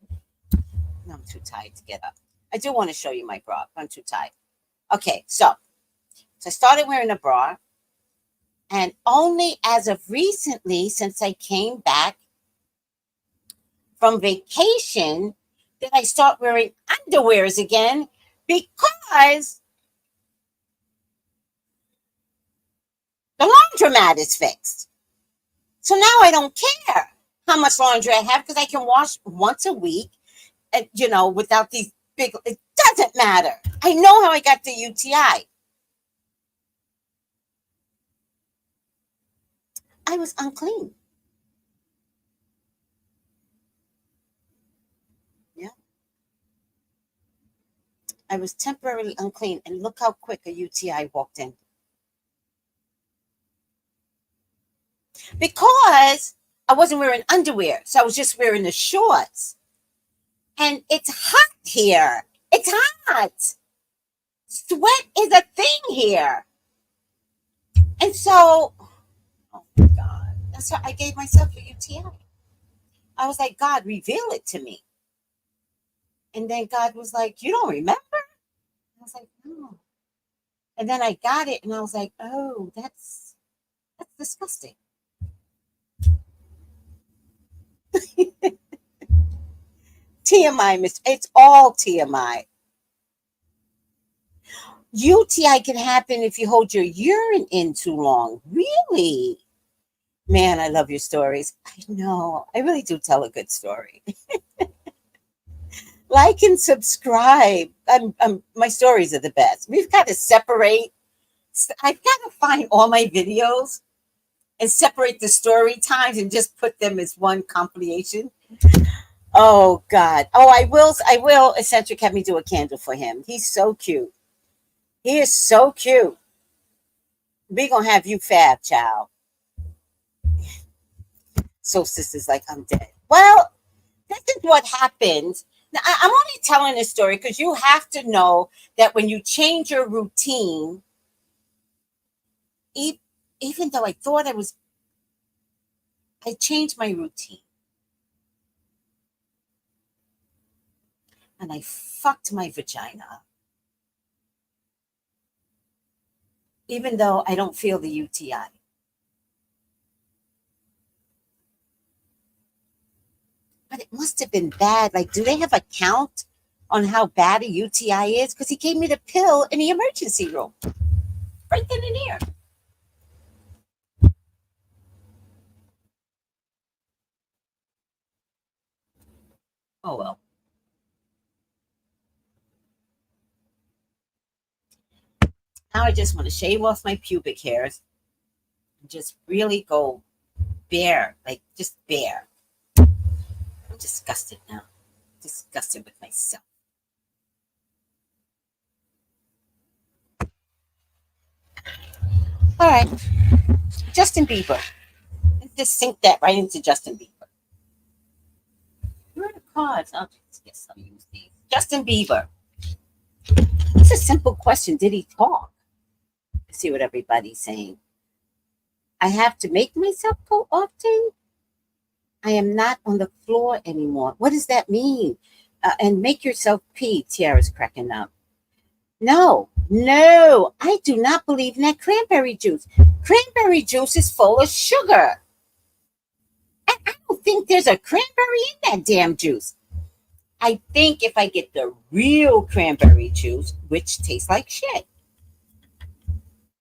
No, I'm too tired to get up. I do want to show you my bra, but I'm too tired. Okay, so I started wearing a bra, and only as of recently, since I came back from vacation, did I start wearing underwears again, because the laundromat is fixed. So now I don't care how much laundry I have, because I can wash once a week, and without these big, it doesn't matter. I know how I got the UTI. I was unclean. Yeah. I was temporarily unclean, and look how quick a UTI walked in. Because I wasn't wearing underwear, so I was just wearing the shorts. And it's hot here. It's hot. Sweat is a thing here. And so, oh my God, that's why I gave myself a UTI. I was like, God, reveal it to me. And then God was like, you don't remember? I was like, no. And then I got it, and I was like, oh, that's disgusting. TMI, it's all TMI. UTI can happen if you hold your urine in too long. Really? Man, I love your stories. I know. I really do tell a good story. Like and subscribe. My stories are the best. We've got to separate. I've got to find all my videos and separate the story times and just put them as one compilation. Oh, God. Oh, I will. Eccentric had me do a candle for him. He's so cute. He is so cute. We're going to have you fab, child. So sister's like, I'm dead. Well, this is what happens. Now, I'm only telling this story because you have to know that when you change your routine, even though I thought I changed my routine. And I fucked my vagina. Even though I don't feel the UTI. But it must have been bad. Like, do they have a count on how bad a UTI is? Because he gave me the pill in the emergency room. Right then and there. Oh, well. Now I just want to shave off my pubic hairs and just really go bare. Like, just bare. I'm disgusted now. Disgusted with myself. All right. Justin Bieber. Let's just sink that right into Justin Bieber. Where are the cards? I'll use these. Justin Bieber. It's a simple question. Did he talk? See what everybody's saying. I have to make myself go often. I am not on the floor anymore. What does that mean? And make yourself pee. Tiara's cracking up. No, no, I do not believe in that cranberry juice. Cranberry juice is full of sugar. And I don't think there's a cranberry in that damn juice. I think if I get the real cranberry juice, which tastes like shit,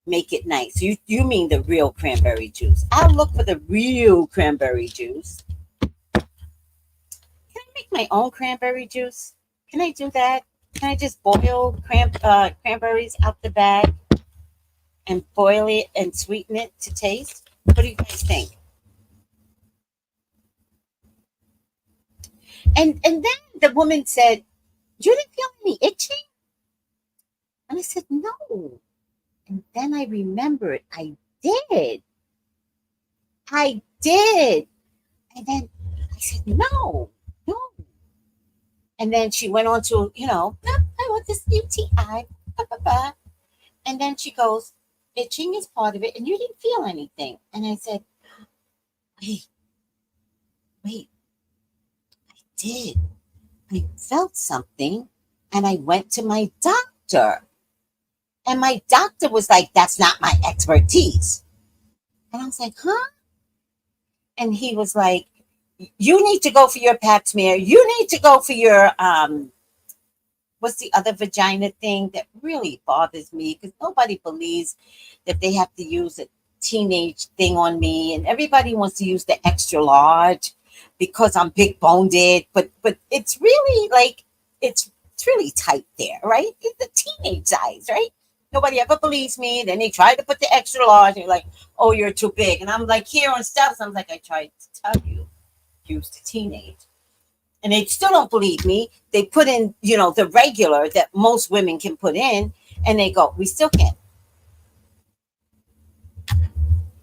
make it nice. You mean the real cranberry juice. I'll look for the real cranberry juice. Can I make my own cranberry juice? Can I do that? Can I just boil cranberries out the bag and boil it and sweeten it to taste? What do you guys think? And then the woman said, "You didn't feel any itching?" And I said, "No." And then I remembered I did. I did. And then I said, "No, no." And then she went on to, "No, I want this UTI. Blah, blah, blah." And then she goes, "Itching is part of it, and you didn't feel anything." And I said, wait, I did. I felt something, and I went to my doctor. And my doctor was like, "That's not my expertise." And I was like, "Huh?" And he was like, "You need to go for your pap smear. You need to go for your, what's the other vagina thing that really bothers me? Because nobody believes that they have to use a teenage thing on me. And everybody wants to use the extra large because I'm big boned. But it's really like, it's really tight there, right? It's the teenage size, right? Nobody ever believes me. Then they try to put the extra large. And you're like, "Oh, you're too big." And I'm like, here on steps, I'm like, "I tried to tell you, use the teenage." And they still don't believe me. They put in, the regular that most women can put in, and they go, "We still can't."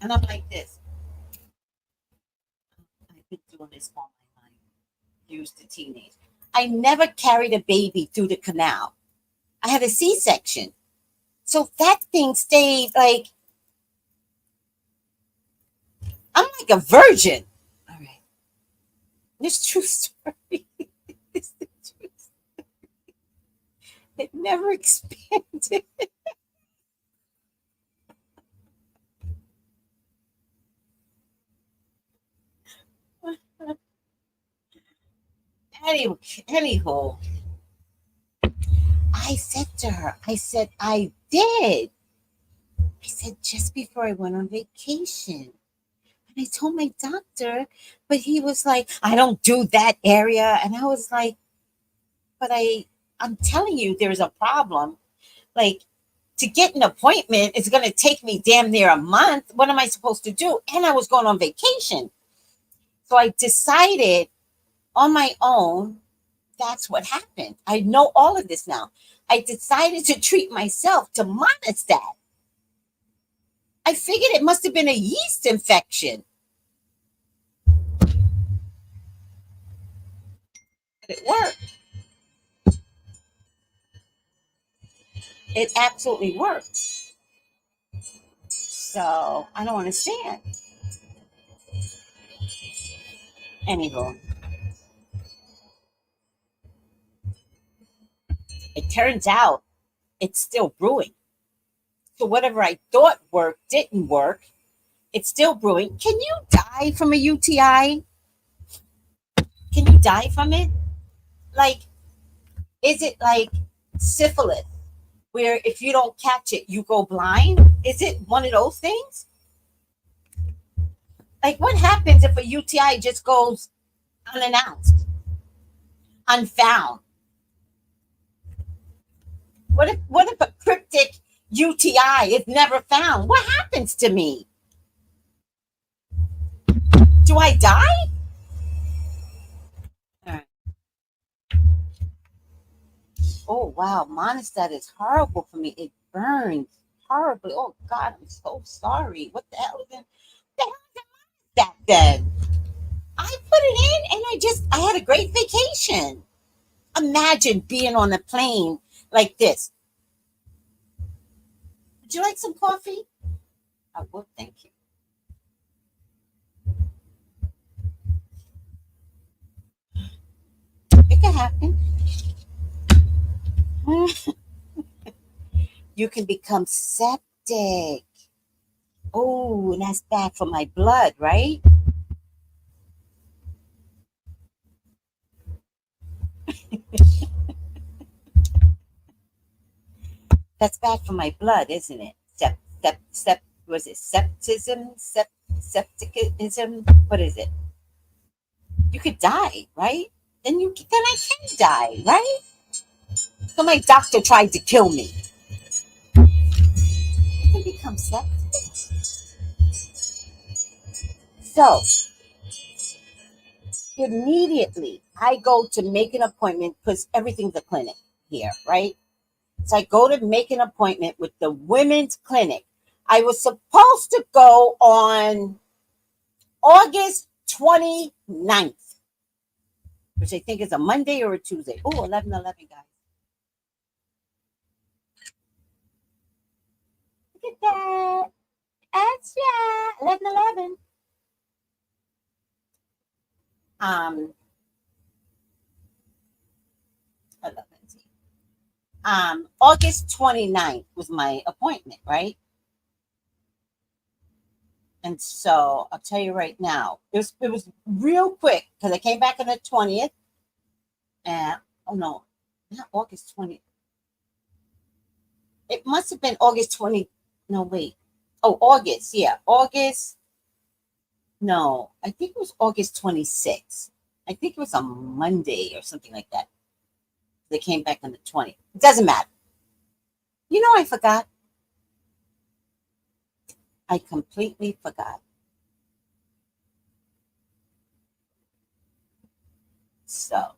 And I'm like this. I've been doing this all my life. Use the teenage. I never carried a baby through the canal. I had a C-section. So that thing stayed like, I'm like a virgin. All right. This true story. It's the truth. It never expanded. Anywho, I said to her, I said, "I did." I said, "Just before I went on vacation." And I told my doctor, but he was like, "I don't do that area." And I was like, "But I'm telling you, there's a problem. Like, to get an appointment, it's going to take me damn near a month. What am I supposed to do?" And I was going on vacation. So I decided on my own, that's what happened. I know all of this now. I decided to treat myself to monostat. I figured it must have been a yeast infection. But it worked. It absolutely worked. So I don't understand. Anywho, it turns out it's still brewing. So whatever I thought worked didn't work. It's still brewing. Can you die from a UTI? Can you die from it? Like, is it like syphilis, where if you don't catch it, you go blind? Is it one of those things? Like, what happens if a UTI just goes unannounced, unfound? What if a cryptic UTI is never found? What happens to me? Do I die? All right. Oh wow, monostat is horrible for me. It burns horribly. Oh God, I'm so sorry. What the hell is that then? I put it in and I had a great vacation. Imagine being on a plane like this. Would you like some coffee? I will, thank you. It can happen. You can become septic. Oh, and that's bad for my blood, right? That's bad for my blood, isn't it? Was it septism? Septicism? What is it? You could die, right? Then I can die, right? So my doctor tried to kill me. You can become septic. So immediately I go to make an appointment because everything's a clinic here, right? So I go to make an appointment with the women's clinic. I was supposed to go on August 29th, which I think is a Monday or a Tuesday. Oh, 11/11, guys. Look at that. That's yeah, 11/11. Um, 11, August 29th was my appointment, right? And so I'll tell you right now, it was real quick because I came back on the 20th. And oh no, not August 20th. It must have been August 20. No, wait. Oh, August. Yeah, August. No, I think it was August 26th. I think it was a Monday or something like that. They came back on the 20th. It doesn't matter. You know, I forgot. I completely forgot. So,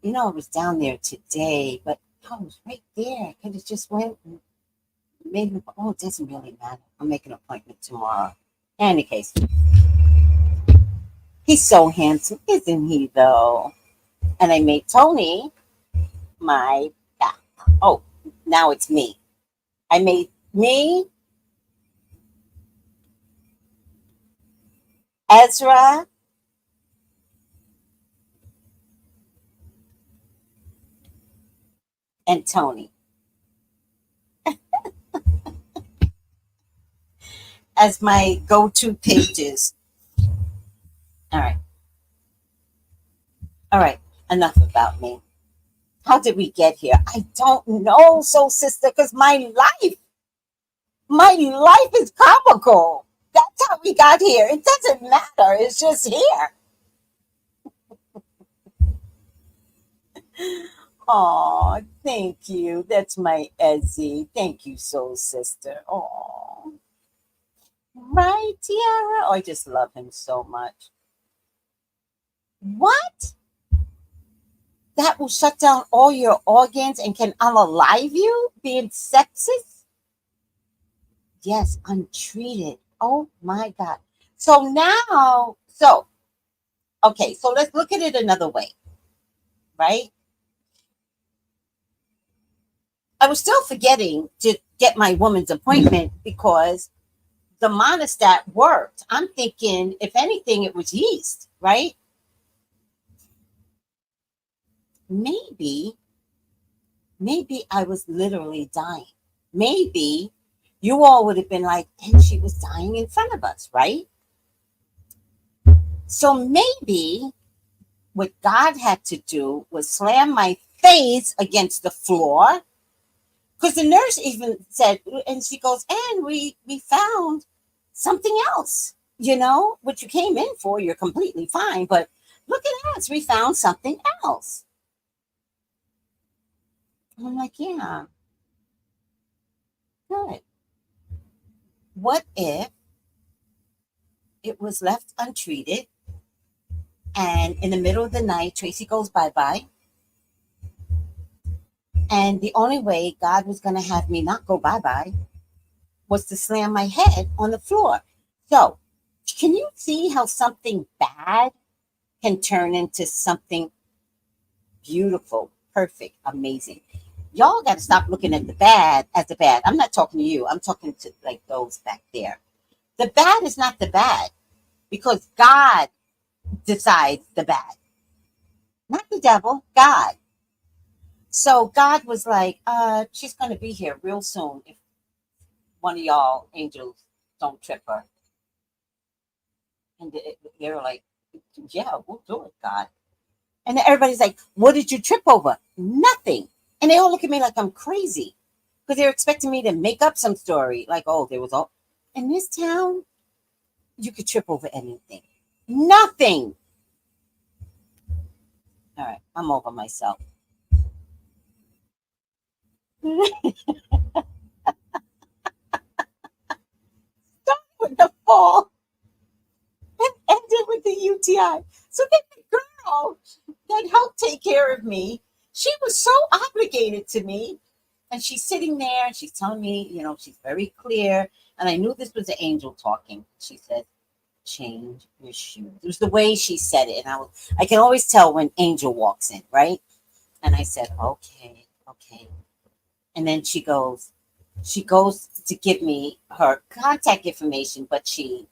you know, I was down there today, but I was right there. I could have just went and made an, oh, it doesn't really matter. I'll make an appointment tomorrow. In any case, he's so handsome, isn't he, though? And I made Tony my back. Oh, now it's me. I made me, Ezra, and Tony as my go-to pages. All right. All right. Enough about me. How did we get here? I don't know, soul sister, because my life is comical. That's how we got here. It doesn't matter. It's just here. Oh, thank you. That's my Ezzy. Thank you, soul sister. Oh, right, Tiara. Oh, I just love him so much. What? That will shut down all your organs and can unalive you? Being sepsis? Yes, untreated. Oh my God. Okay, so let's look at it another way, right? I was still forgetting to get my woman's appointment because the monostat worked. I'm thinking, if anything, it was yeast, right? Maybe, maybe I was literally dying. Maybe you all would have been like, and she was dying in front of us, right? So maybe what God had to do was slam my face against the floor. Because the nurse even said, and she goes, and we found something else, what you came in for, you're completely fine. But look at us, we found something else. I'm like, yeah, good. What if it was left untreated and in the middle of the night, Tracy goes bye-bye? And the only way God was going to have me not go bye-bye was to slam my head on the floor. So, can you see how something bad can turn into something beautiful, perfect, amazing? y'all got to stop looking at the bad as the bad. I'm not talking to you. I'm talking to like those back there. The bad is not the bad because God decides the bad, not the devil, God. So God was like, she's going to be here real soon if one of y'all angels don't trip her. And they were like, yeah, we'll do it, God. And then everybody's like, what did you trip over? Nothing. And they all look at me like I'm crazy because they're expecting me to make up some story. Like, oh, there was all in this town, you could trip over anything. Nothing. All right, I'm over myself. Start with the fall and ended with the UTI. So then the girl that helped take care of me, she was so obligated to me. And she's sitting there and she's telling me, you know, she's very clear. And I knew this was an angel talking. She said, change your shoes. It was the way she said it. And I can always tell when angel walks in, right? And I said, okay. And then she goes to give me her contact information, but she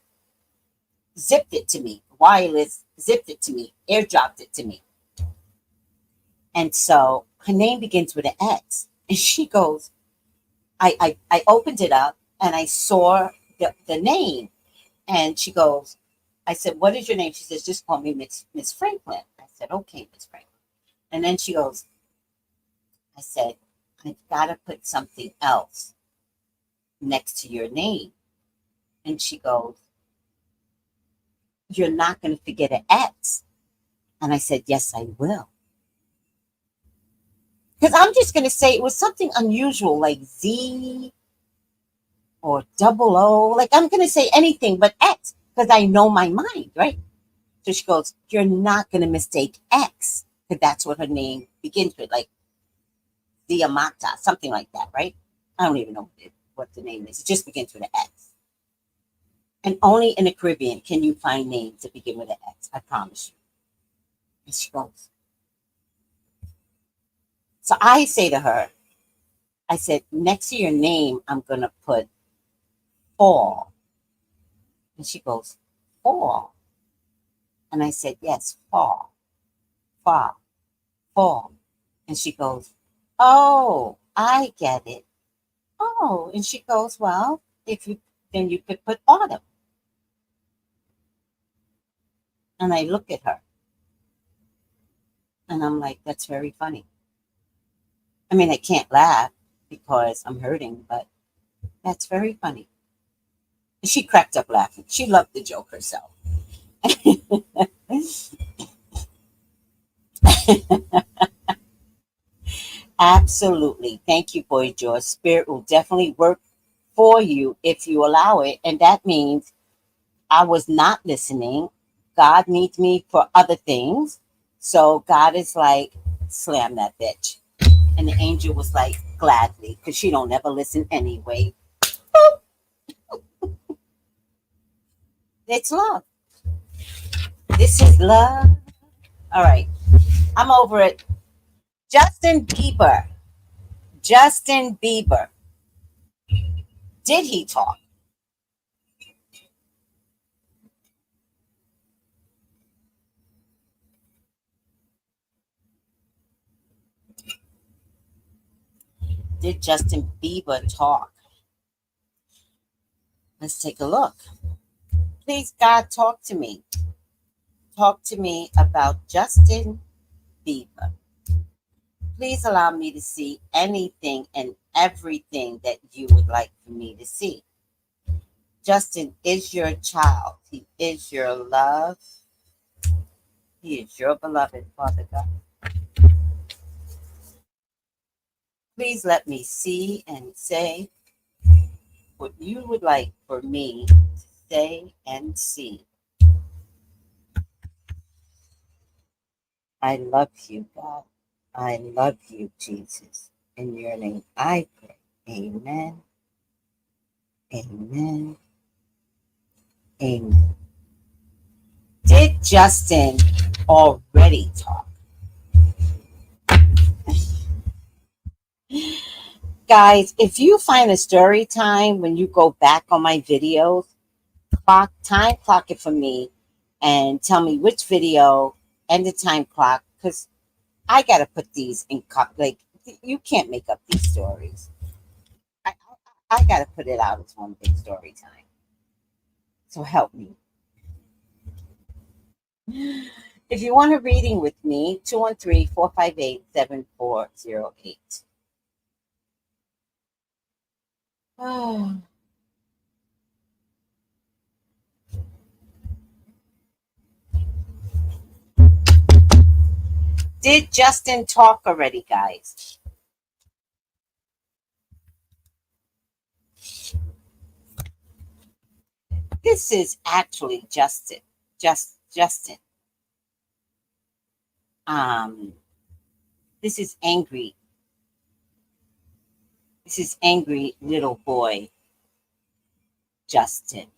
zipped it to me, wireless, zipped it to me, airdropped it to me. And so her name begins with an X. And she goes, I opened it up and I saw the name. And she goes, I said, what is your name? She says, just call me Miss Franklin. I said, okay, Miss Franklin. And then she goes, I said, I've got to put something else next to your name. And she goes, you're not going to forget an X. And I said, yes, I will. Because I'm just going to say it was something unusual like Z or 00. Like I'm going to say anything but X because I know my mind, right? So she goes, you're not going to mistake X because that's what her name begins with, like Diamata, something like that, right? I don't even know what the name is. It just begins with an X. And only in the Caribbean can you find names that begin with an X. I promise you. And she goes. So I say to her, I said, next to your name, I'm going to put fall. And she goes, fall. And I said, yes, fall. And she goes, oh, I get it. Oh, and she goes, well, then you could put autumn. And I look at her. And I'm like, that's very funny. I mean, I can't laugh because I'm hurting, but that's very funny. And she cracked up laughing. She loved the joke herself. Absolutely. Thank you, Boy George. Spirit will definitely work for you if you allow it. And that means I was not listening. God needs me for other things. So God is like, slam that bitch. And the angel was like, gladly, because she don't ever listen anyway. It's love. This is love. All right. I'm over it. Justin Bieber. Did he talk? Did Justin Bieber talk? Let's take a look. Please, God, talk to me. Talk to me about Justin Bieber. Please allow me to see anything and everything that you would like for me to see. Justin is your child. He is your love. He is your beloved, Father God. Please let me see and say what you would like for me to say and see. I love you, God. I love you, Jesus. In your name I pray. Amen. Amen. Amen. Did Justin already talk? Guys, if you find a story time when you go back on my videos, clock it for me and tell me which video and the time clock, because I gotta put these in like, you can't make up these stories. I, I gotta put it out as one big story time. So help me. If you want a reading with me, 213-458-7408. Oh. Did Justin talk already, guys? This is actually Justin. Justin. This is angry. This is angry little boy, Justin.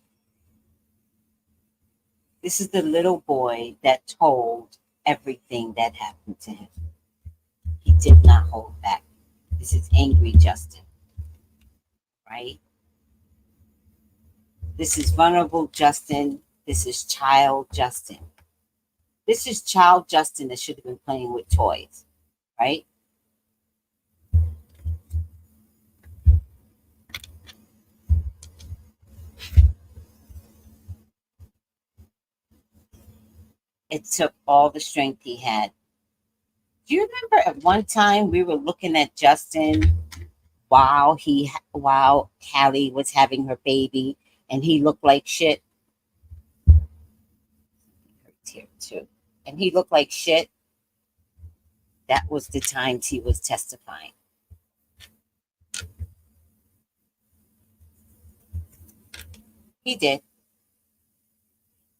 This is the little boy that told everything that happened to him. He did not hold back. This is angry Justin, right? This is vulnerable Justin. This is child Justin. This is child Justin that should have been playing with toys, right? It took all the strength he had. Do you remember at one time we were looking at Justin while Callie was having her baby and he looked like shit? Here too. And he looked like shit. That was the times he was testifying. He did.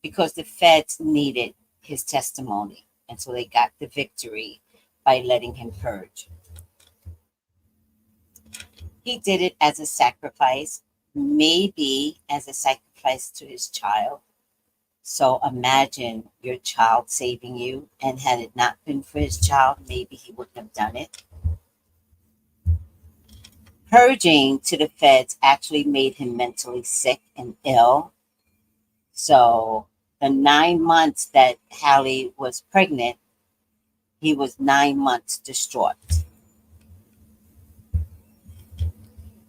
Because the feds needed his testimony. And so they got the victory by letting him purge. He did it as a sacrifice, maybe as a sacrifice to his child. So imagine your child saving you, and had it not been for his child, maybe he wouldn't have done it. Purging to the feds actually made him mentally sick and ill. So the 9 months that Hallie was pregnant, he was 9 months distraught.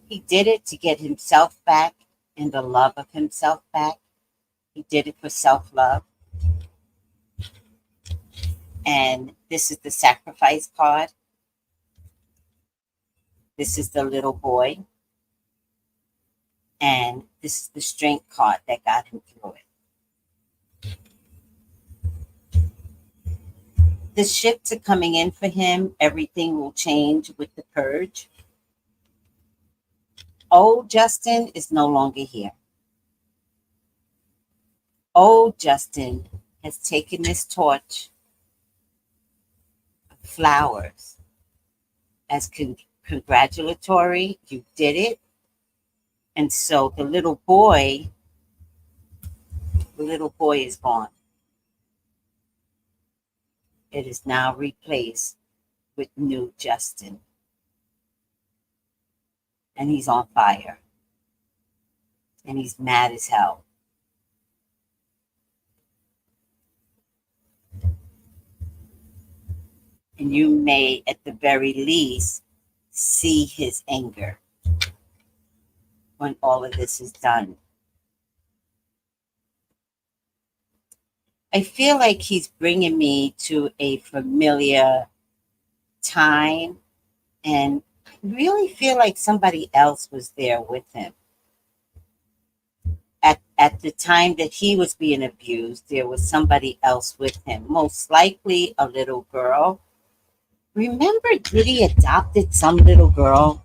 He did it to get himself back and the love of himself back. He did it for self-love. And this is the sacrifice card. This is the little boy. And this is the strength card that got him through it. The shifts are coming in for him. Everything will change with the purge. Old Justin is no longer here. Old Justin has taken this torch of flowers as congratulatory. You did it. And so the little boy is gone. It is now replaced with new Justin. And he's on fire. And he's mad as hell. And you may, at the very least, see his anger when all of this is done. I feel like he's bringing me to a familiar time, and I really feel like somebody else was there with him. At the time that he was being abused, there was somebody else with him, most likely a little girl. Remember Diddy adopted some little girl?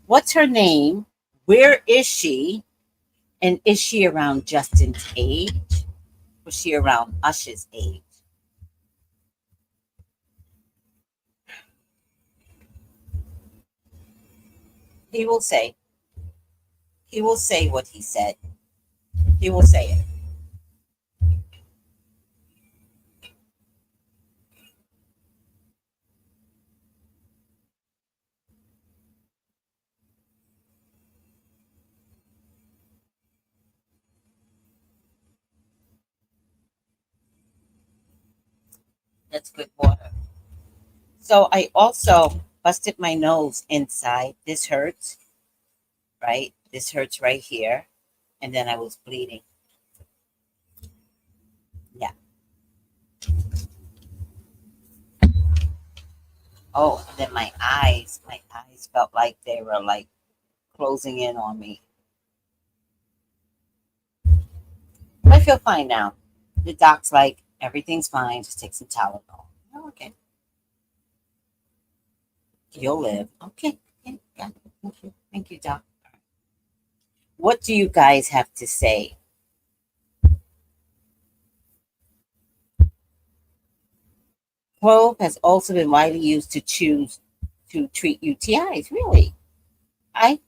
What's her name? Where is she? And is she around Justin's age? Was she around Usher's age? He will say. He will say what he said. He will say it. That's good water. So I also busted my nose inside. This hurts, right? This hurts right here. And then I was bleeding. Yeah. Oh, and then my eyes felt like they were like closing in on me. But I feel fine now. The doc's like, everything's fine. Just take some Tylenol. Oh, okay. You'll live. Okay. Okay. Got it. Thank you. Thank you, doc. What do you guys have to say? Clove has also been widely used to treat UTIs. Really? I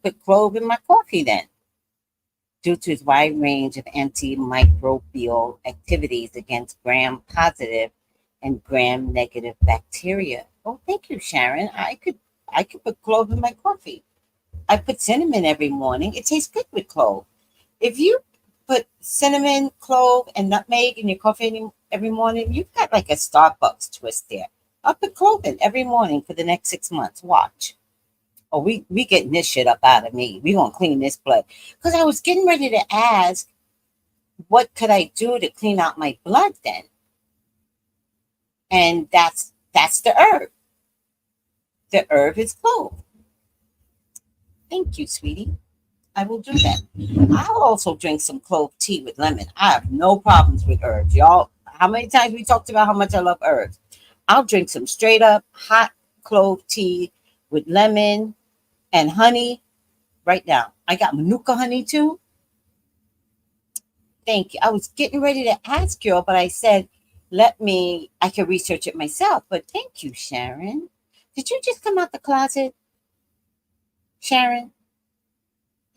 put clove in my coffee then, due to its wide range of antimicrobial activities against gram-positive and gram-negative bacteria. Oh, thank you, Sharon. I could put clove in my coffee. I put cinnamon every morning. It tastes good with clove. If you put cinnamon, clove, and nutmeg in your coffee every morning, you've got like a Starbucks twist there. I'll put clove in every morning for the next 6 months. Watch. Oh, we getting this shit up out of me. We gonna clean this blood. Because I was getting ready to ask, what could I do to clean out my blood then? And that's the herb. The herb is clove. Thank you, sweetie. I will do that. I'll also drink some clove tea with lemon. I have no problems with herbs. Y'all, how many times we talked about how much I love herbs? I'll drink some straight up hot clove tea with lemon and honey right now. I got Manuka honey too. Thank you. I was getting ready to ask you, but I said, I can research it myself. But thank you, Sharon. Did you just come out the closet, Sharon?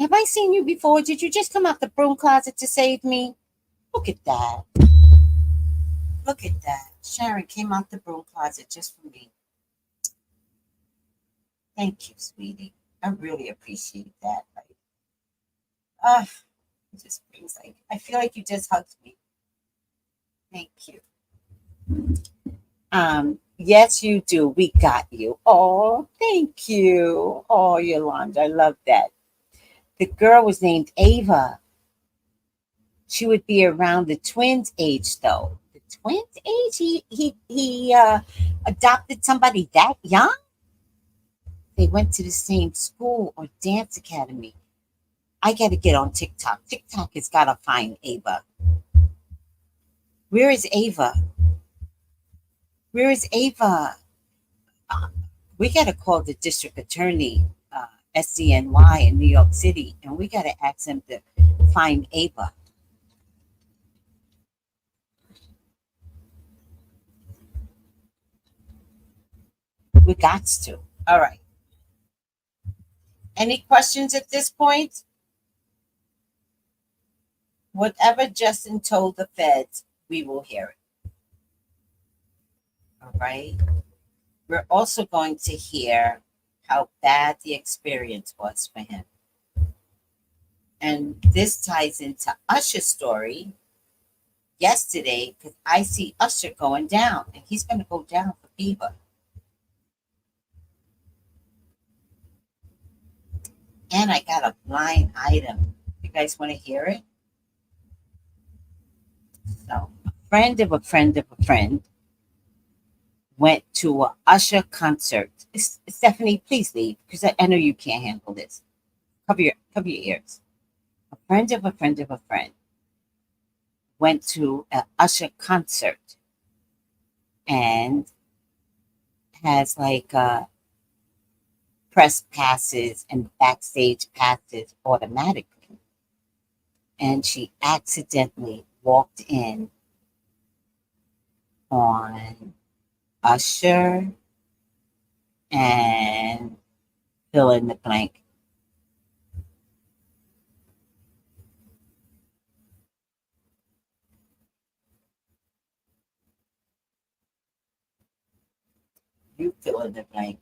Have I seen you before? Did you just come out the broom closet to save me? Look at that. Look at that. Sharon came out the broom closet just for me. Thank you, sweetie. I really appreciate that. It just brings like, I feel like you just hugged me. Thank you. Yes, you do. We got you. Oh, thank you. Oh, Yolanda, I love that. The girl was named Ava. She would be around the twins' age, though. The twins' age? He adopted somebody that young? They went to the same school or dance academy. I got to get on TikTok. TikTok has got to find Ava. Where is Ava? Where is Ava? We got to call the district attorney, SDNY in New York City, and we got to ask him to find Ava. We got to. All right. Any questions at this point? Whatever Justin told the feds, we will hear it. All right. We're also going to hear how bad the experience was for him. And this ties into Usher's story yesterday, because I see Usher going down, and he's going to go down for Bieber. And I got a blind item. You guys want to hear it? So, a friend of a friend of a friend went to a Usher concert. Stephanie, please leave, because I know you can't handle this. Cover your ears. A friend of a friend of a friend went to an Usher concert and has like press passes and backstage passes automatically. And she accidentally walked in on Usher and fill in the blank. You fill in the blank.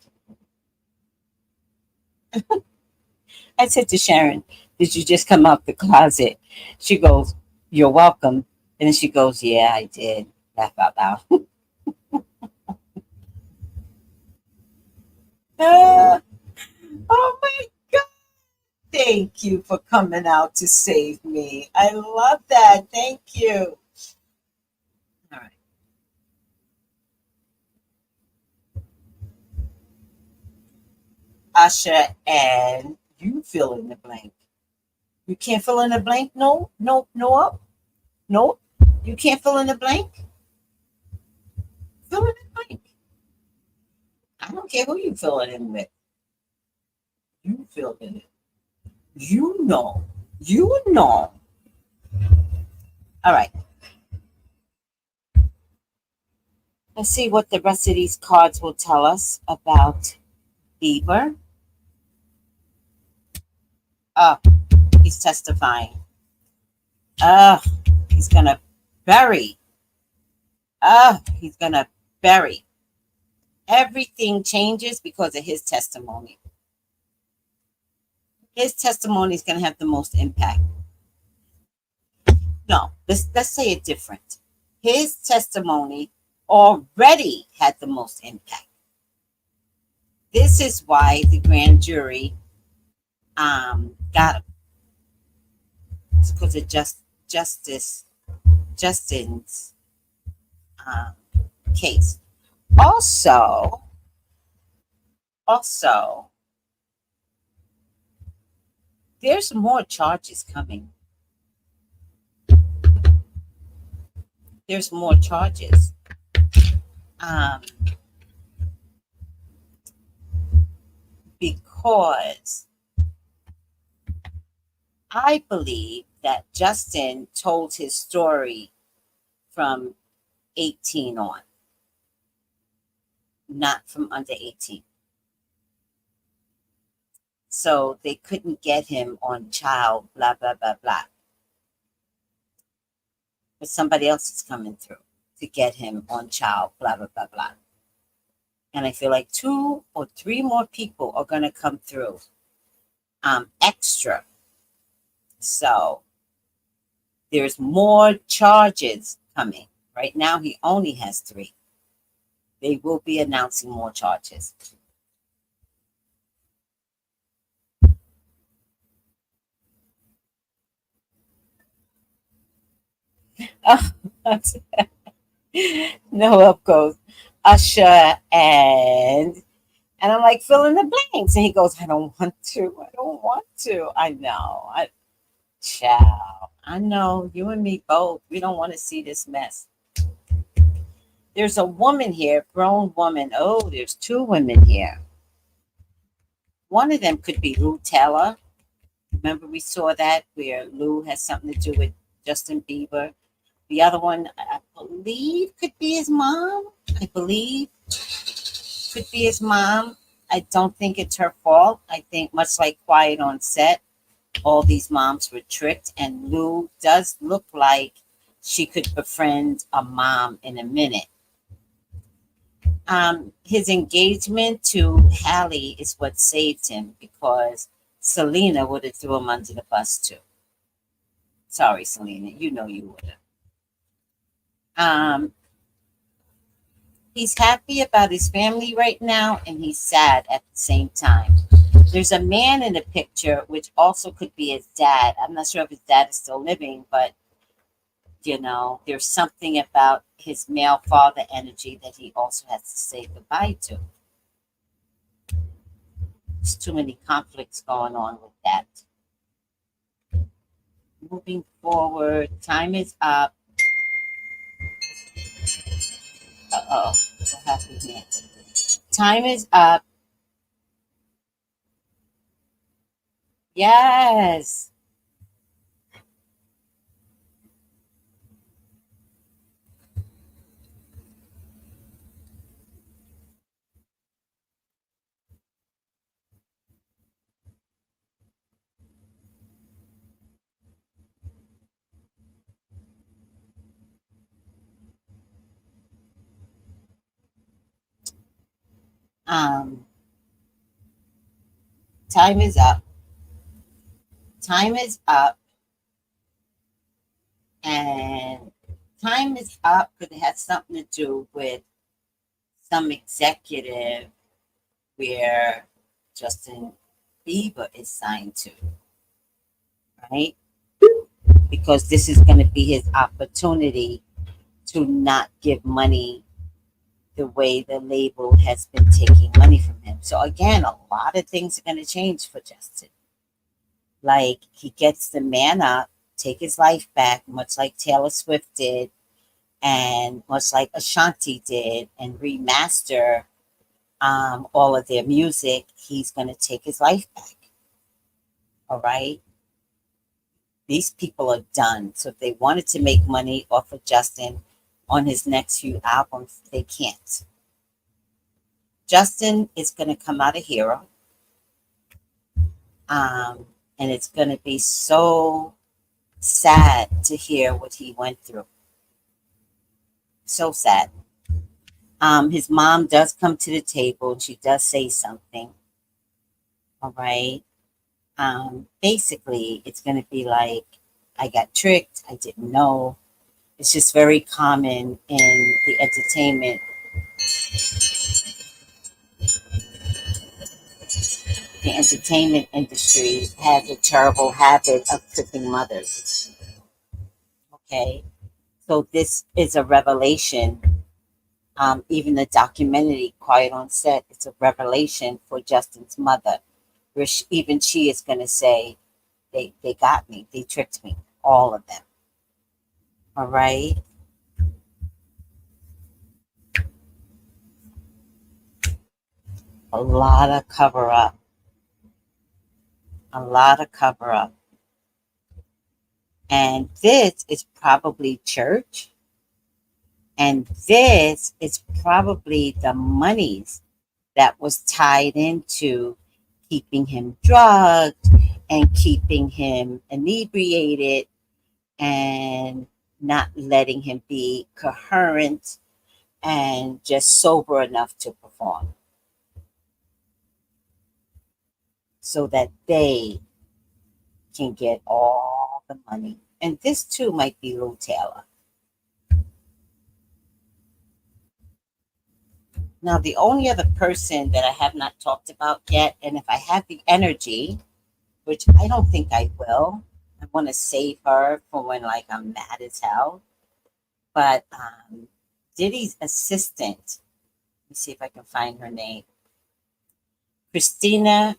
I said to Sharon, did you just come out the closet? She goes, you're welcome. And then she goes, yeah, I did. Laugh out loud. Oh my God. Thank you for coming out to save me. I love that. Thank you. All right. Asha, and you fill in the blank. You can't fill in the blank? No, no, no, no. You can't fill in the blank? Fill in the blank. I don't care who you fill it in with. You fill in it. You know. You know. All right. Let's see what the rest of these cards will tell us about Bieber. Oh, he's testifying. He's gonna bury. He's gonna bury. Everything changes because of his testimony. His testimony is gonna have the most impact. No, let's say it different. His testimony already had the most impact. This is why the grand jury got him. It's because of Justin's case. Also, there's more charges coming. There's more charges. Because I believe that Justin told his story from 18 on, not from under 18. So they couldn't get him on child, blah, blah, blah, blah. But somebody else is coming through to get him on child, blah, blah, blah, blah. And I feel like 2 or 3 more people are going to come through extra. So there's more charges coming. Right now, he only has 3. They will be announcing more charges. No, up goes Usher and I'm like, fill in the blanks. And he goes, I don't want to. I don't want to. I know. Child. I know. You and me both. We don't want to see this mess. There's a woman here, grown woman. Oh, there's 2 women here. One of them could be Lou Taylor. Remember we saw that where Lou has something to do with Justin Bieber. The other one, I believe, could be his mom. I believe could be his mom. I don't think it's her fault. I think much like Quiet on Set, all these moms were tricked, and Lou does look like she could befriend a mom in a minute. His engagement to Hallie is what saved him, because Selena would have threw him under the bus too. Sorry, Selena, you know you would have. He's happy about his family right now, and he's sad at the same time. There's a man in the picture, which also could be his dad. I'm not sure if his dad is still living, but there's something about his male father energy that he also has to say goodbye to. There's too many conflicts going on with that. Moving forward, time is up. Uh-oh, what happened here? Time is up. Yes. Time is up. Time is up. And time is up because it has something to do with some executive where Justin Bieber is signed to, right? Because this is going to be his opportunity to not give money the way the label has been taking money from him. So again, a lot of things are going to change for Justin. Like, he gets the man up, take his life back, much like Taylor Swift did, and much like Ashanti did, and remaster all of their music. He's going to take his life back. All right. These people are done. So if they wanted to make money off of Justin on his next few albums, they can't. Justin is going to come out a hero. And it's going to be so sad to hear what he went through. So sad. His mom does come to the table and she does say something. All right. Basically, it's going to be like, I got tricked. I didn't know. It's just very common in the entertainment. The entertainment industry has a terrible habit of tricking mothers. Okay. So this is a revelation. Even the documentary, Quiet on Set, it's a revelation for Justin's mother, where even she is going to say, they got me, they tricked me, all of them. All right. A lot of cover up. A lot of cover up. And this is probably church. And this is probably the monies that was tied into keeping him drugged and keeping him inebriated and not letting him be coherent and just sober enough to perform, so that they can get all the money. And this too might be Lou Taylor. Now, the only other person that I have not talked about yet, and if I have the energy, which I don't think I will, I want to save her for when, like, I'm mad as hell. But Diddy's assistant, let me see if I can find her name, Christina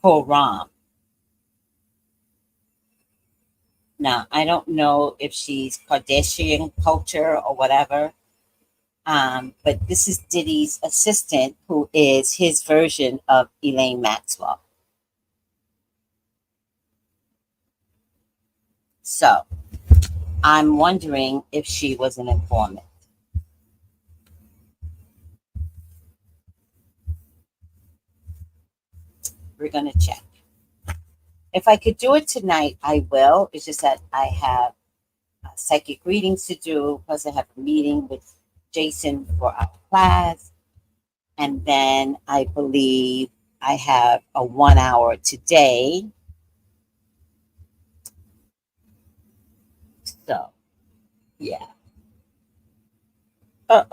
Koram. Now, I don't know if she's Kardashian culture or whatever, but this is Diddy's assistant, who is his version of Elaine Maxwell. So I'm wondering if she was an informant. We're going to check. If I could do it tonight, I will. It's just that I have psychic readings to do, plus I have a meeting with Jason for our class. And then I believe I have a 1 hour today. So, yeah. All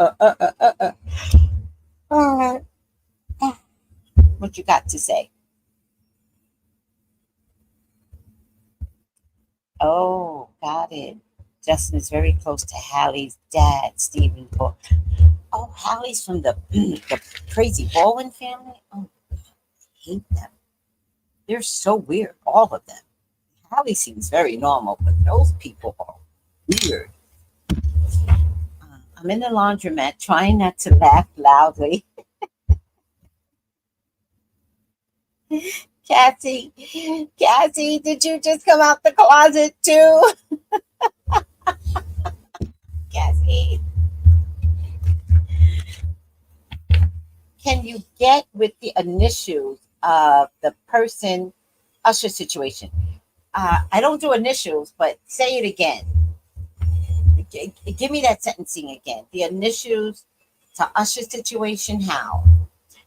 right. What you got to say? Oh, got it. Justin is very close to Hallie's dad, Stephen Ball. Oh, Hallie's from the crazy Baldwin family? Oh, I hate them. They're so weird, all of them. Hallie seems very normal, but those people are weird. I'm in the laundromat trying not to laugh loudly. Cassie, did you just come out the closet too? Cassie, can you get with the initials of the person, Usher situation? I don't do initials, but say it again. Give me that sentencing again. The initials to Usher situation, how?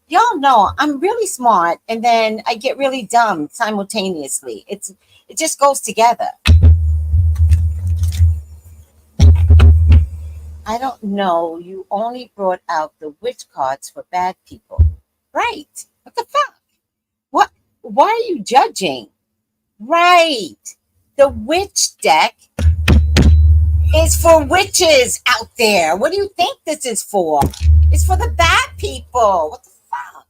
Y'all know I'm really smart, and then I get really dumb simultaneously. It just goes together. I don't know. You only brought out the witch cards for bad people. Right. What the fuck? What? Why are you judging? Right. The witch deck is for witches out there. What do you think this is for? It's for the bad people. What the fuck?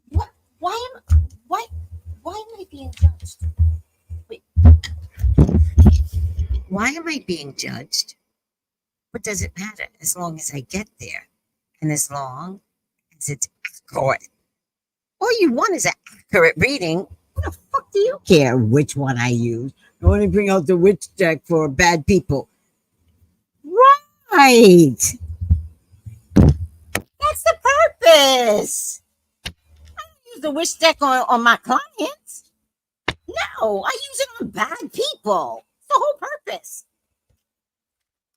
What? Why am? Why? Why am I being judged? Wait. Why am I being judged? What does it matter as long as I get there, and as long as it's accurate? All you want is an accurate reading. What the fuck do you care which one I use? I want to bring out the witch deck for bad people. Right. That's the purpose. I don't use the witch deck on my clients. No, I use it on bad people. It's the whole purpose.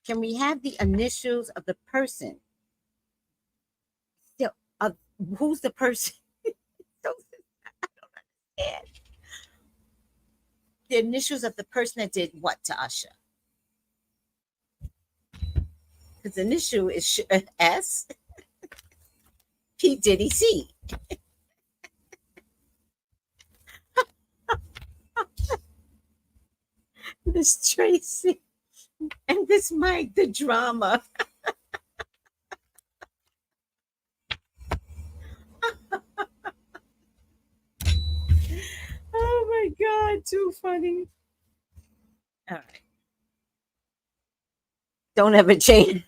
Can we have the initials of the person? Still, who's the person? I don't understand. The initials of the person that did what to Usher? His initial is S. P. Diddy C. Miss Tracy and this Mike, the drama. Oh my God, too funny. All right. Don't ever change.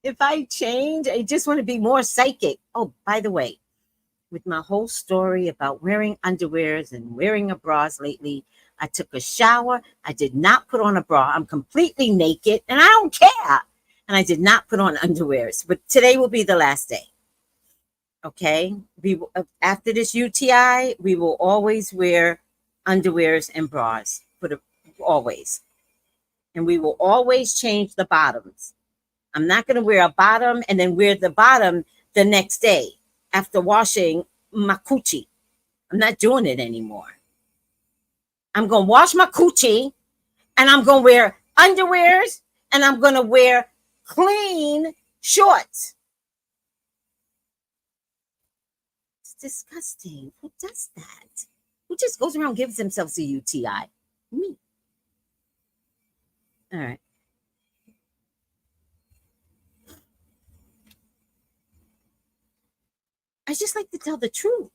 If I change, I just want to be more psychic. Oh, by the way, with my whole story about wearing underwears and wearing a bras lately, I took a shower. I did not put on a bra. I'm completely naked and I don't care. And I did not put on underwears. But today will be the last day. Okay? After this UTI, we will always wear underwears and bras. Always. And we will always change the bottoms. I'm not going to wear a bottom and then wear the bottom the next day after washing my coochie. I'm not doing it anymore. I'm going to wash my coochie and I'm going to wear underwears and I'm going to wear clean shorts. It's disgusting. Who does that? Who just goes around and gives themselves a UTI? Me. All right. I just like to tell the truth.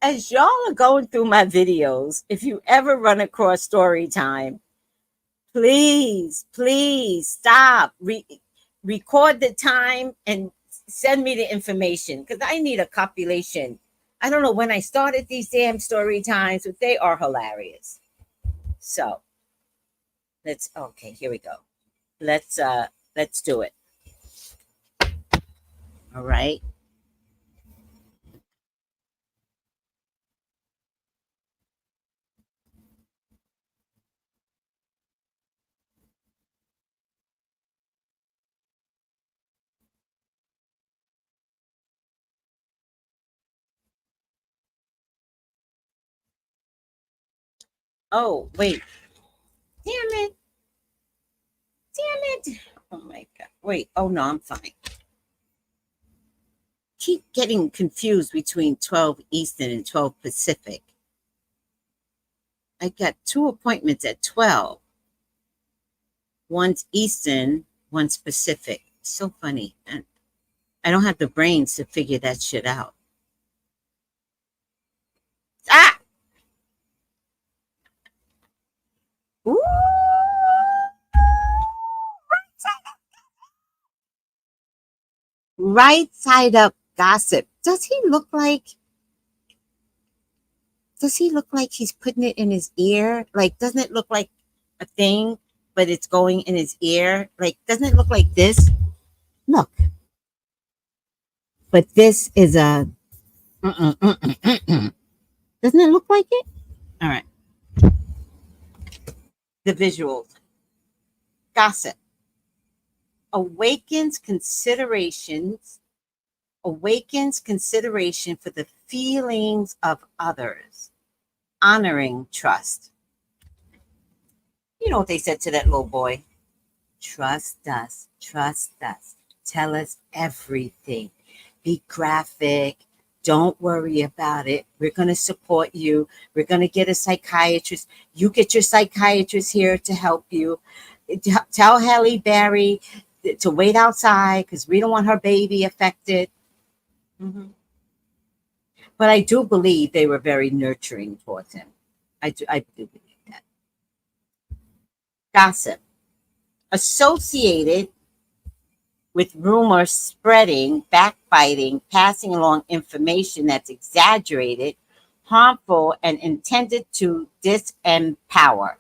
As y'all are going through my videos, if you ever run across story time, please stop. Record the time and send me the information because I need a compilation. I don't know when I started these damn story times, but they are hilarious. So here we go. Let's do it. All right. Oh, wait. Damn it. Oh my God. Wait. Oh no, I'm fine. Keep getting confused between 12 Eastern and 12 Pacific. I got 2 appointments at 12. One's Eastern, one's Pacific. So funny. And I don't have the brains to figure that shit out. Ah! Ooh! Right side up gossip. Does he look like he's putting it in his ear? Like, doesn't it look like a thing, but it's going in his ear? Like, doesn't it look like this? Look. But this is a doesn't it look like it? All right. The visuals. Gossip. Awakens considerations awakens consideration for the feelings of others, honoring trust. You know what they said to that little boy? Trust us, trust us. Tell us everything. Be graphic. Don't worry about it. We're going to support you. We're going to get a psychiatrist. You get your psychiatrist here to help you. Tell Halle Berry to wait outside because we don't want her baby affected. Mm-hmm. But I do believe they were very nurturing towards him. I do believe that. Gossip. Associated with rumors spreading, backbiting, passing along information that's exaggerated, harmful, and intended to disempower.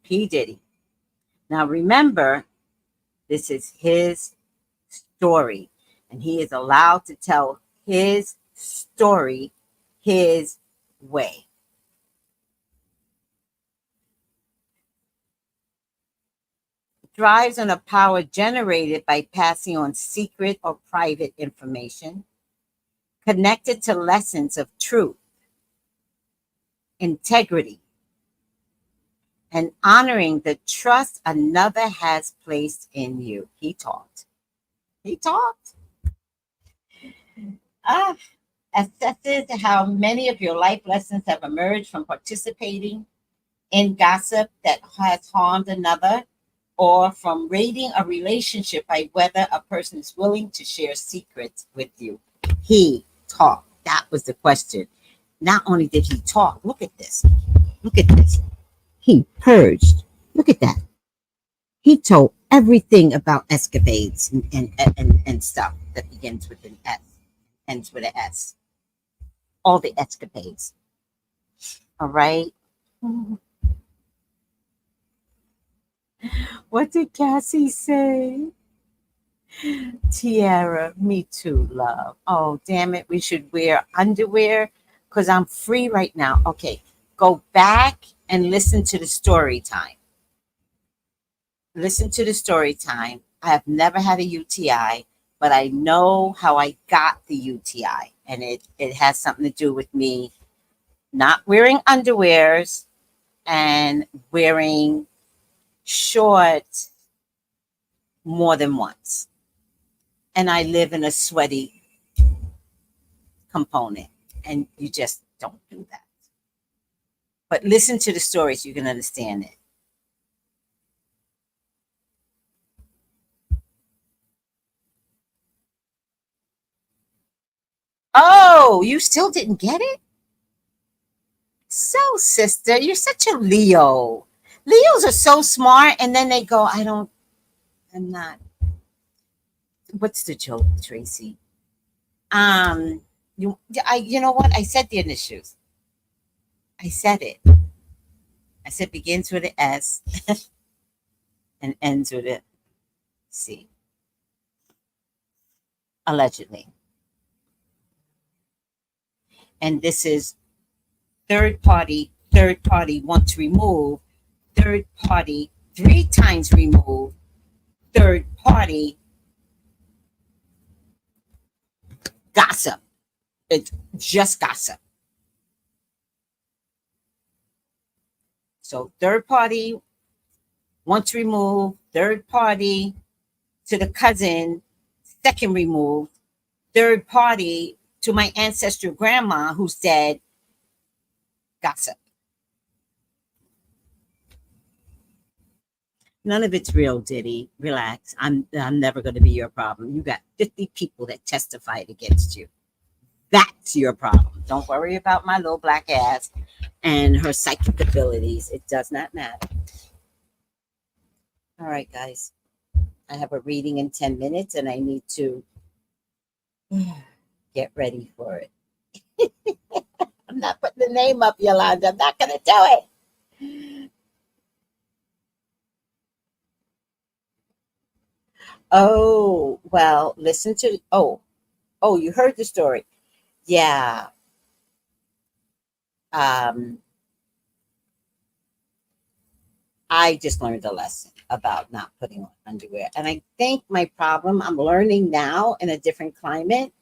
P. Diddy. Now remember, this is his story, and he is allowed to tell his story his way. Thrives on a power generated by passing on secret or private information, connected to lessons of truth, integrity, and honoring the trust another has placed in you. He talked. He talked. Assesses how many of your life lessons have emerged from participating in gossip that has harmed another, or from rating a relationship by whether a person is willing to share secrets with you. He talked. That was the question. Not only did he talk, look at this. Look at this. He purged. Look at that. He told everything about escapades and stuff that begins with an S, ends with an S. All the escapades. All right. What did Cassie say? Tiara, me too, love. Oh, damn it. We should wear underwear because I'm free right now. Okay. Go back and listen to the story time. Listen to the story time. I have never had a UTI, but I know how I got the UTI. And it has something to do with me not wearing underwears and wearing shorts more than once. And I live in a sweaty component, and you just don't do that. But listen to the stories, you can understand it. Oh, you still didn't get it? So, sister, you're such a Leo. Leos are so smart, and then they go, I'm not. What's the joke, Tracy? You know what? I said the initials. I said it. I said begins with an S and ends with a C. Allegedly. And this is third party want to remove, third party 3 times remove, third party gossip. It's just gossip. So third party want to remove, third party to the cousin, second remove, third party to my ancestral grandma who's dead, gossip. None of it's real, Diddy. Relax. I'm never going to be your problem. You got 50 people that testified against you. That's your problem. Don't worry about my little black ass and her psychic abilities. It does not matter. All right, guys. I have a reading in 10 minutes and I need to get ready for it. I'm not putting the name up, Yolanda. I'm not going to do it. Oh, well, listen to, you heard the story. Yeah. Um, I just learned a lesson about not putting on underwear. And I think my problem, I'm learning now in a different climate.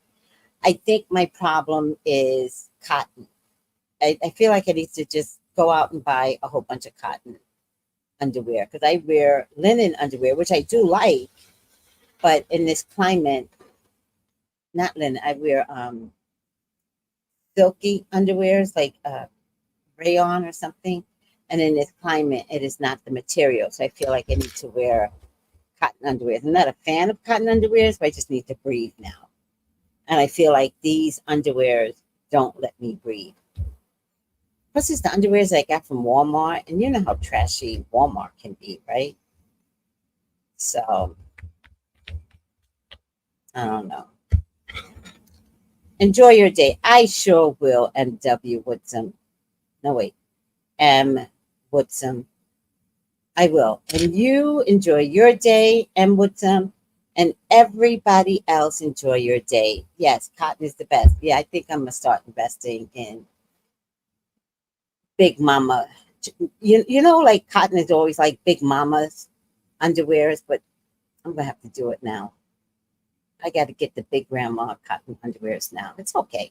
I think my problem is cotton. I feel like I need to just go out and buy a whole bunch of cotton underwear because I wear linen underwear, which I do like, but in this climate, not linen, I wear silky underwears like rayon or something. And in this climate, it is not the material. So I feel like I need to wear cotton underwear. I'm not a fan of cotton underwears, but I just need to breathe now. And I feel like these underwears don't let me breathe. Plus, it's the underwears I got from Walmart. And you know how trashy Walmart can be, right? So, I don't know. Enjoy your day. I sure will, M.W. Woodson. No, wait. M. Woodson. I will. And you enjoy your day, M. Woodson. And everybody else enjoy your day. Yes, cotton is the best. Yeah, I think I'm going to start investing in Big Mama. You know, like cotton is always like Big Mama's underwears, but I'm going to have to do it now. I got to get the big grandma cotton underwears now. It's okay.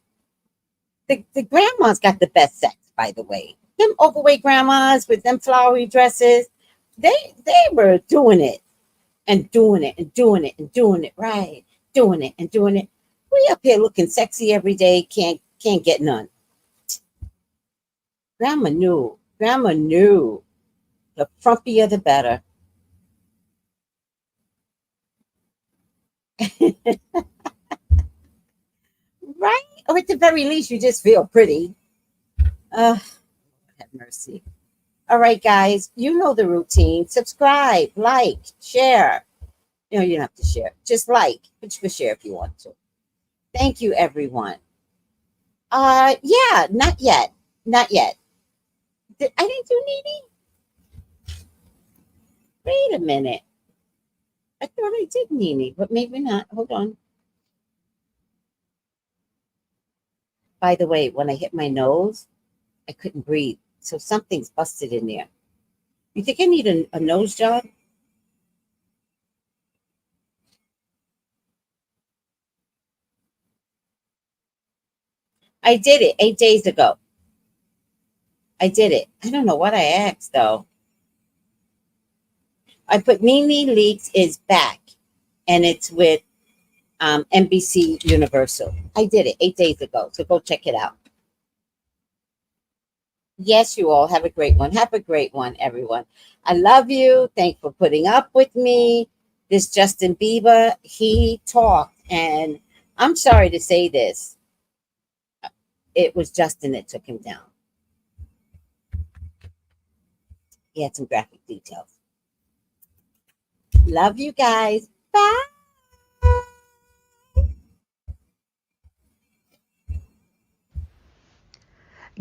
The grandmas got the best sex, by the way. Them overweight grandmas with them flowery dresses, they were doing it and doing it and doing it and doing it right, doing it and doing it. We up here looking sexy every day, can't get none. Grandma knew. The frumpier the better. Right? Or at the very least, you just feel pretty. Have mercy. All right, guys, you know the routine. Subscribe, like, share. You don't have to share. Just like, but you can share if you want to. Thank you, everyone. Yeah, not yet. I didn't do Nene. Wait a minute. I thought I did Nene, but maybe not. Hold on. By the way, when I hit my nose, I couldn't breathe. So something's busted in there. You think I need a nose job? I did it 8 days ago. I did it. I don't know what I asked, though. I put Nene Leakes is back, and it's with NBC Universal. I did it 8 days ago, so go check it out. Yes, you all have a great one. Have a great one, everyone. I love you. Thanks for putting up with me. This Justin Bieber, he talked, and I'm sorry to say this. It was Justin that took him down. He had some graphic details. Love you guys. Bye.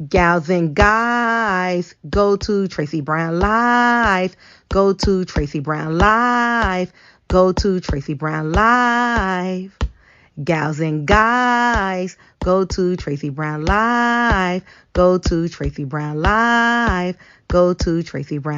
Gals and guys, go to Tracy Brown Live. Go to Tracy Brown Live. Go to Tracy Brown Live. Gals and guys, go to Tracy Brown Live. Go to Tracy Brown Live. Go to Tracy Brown.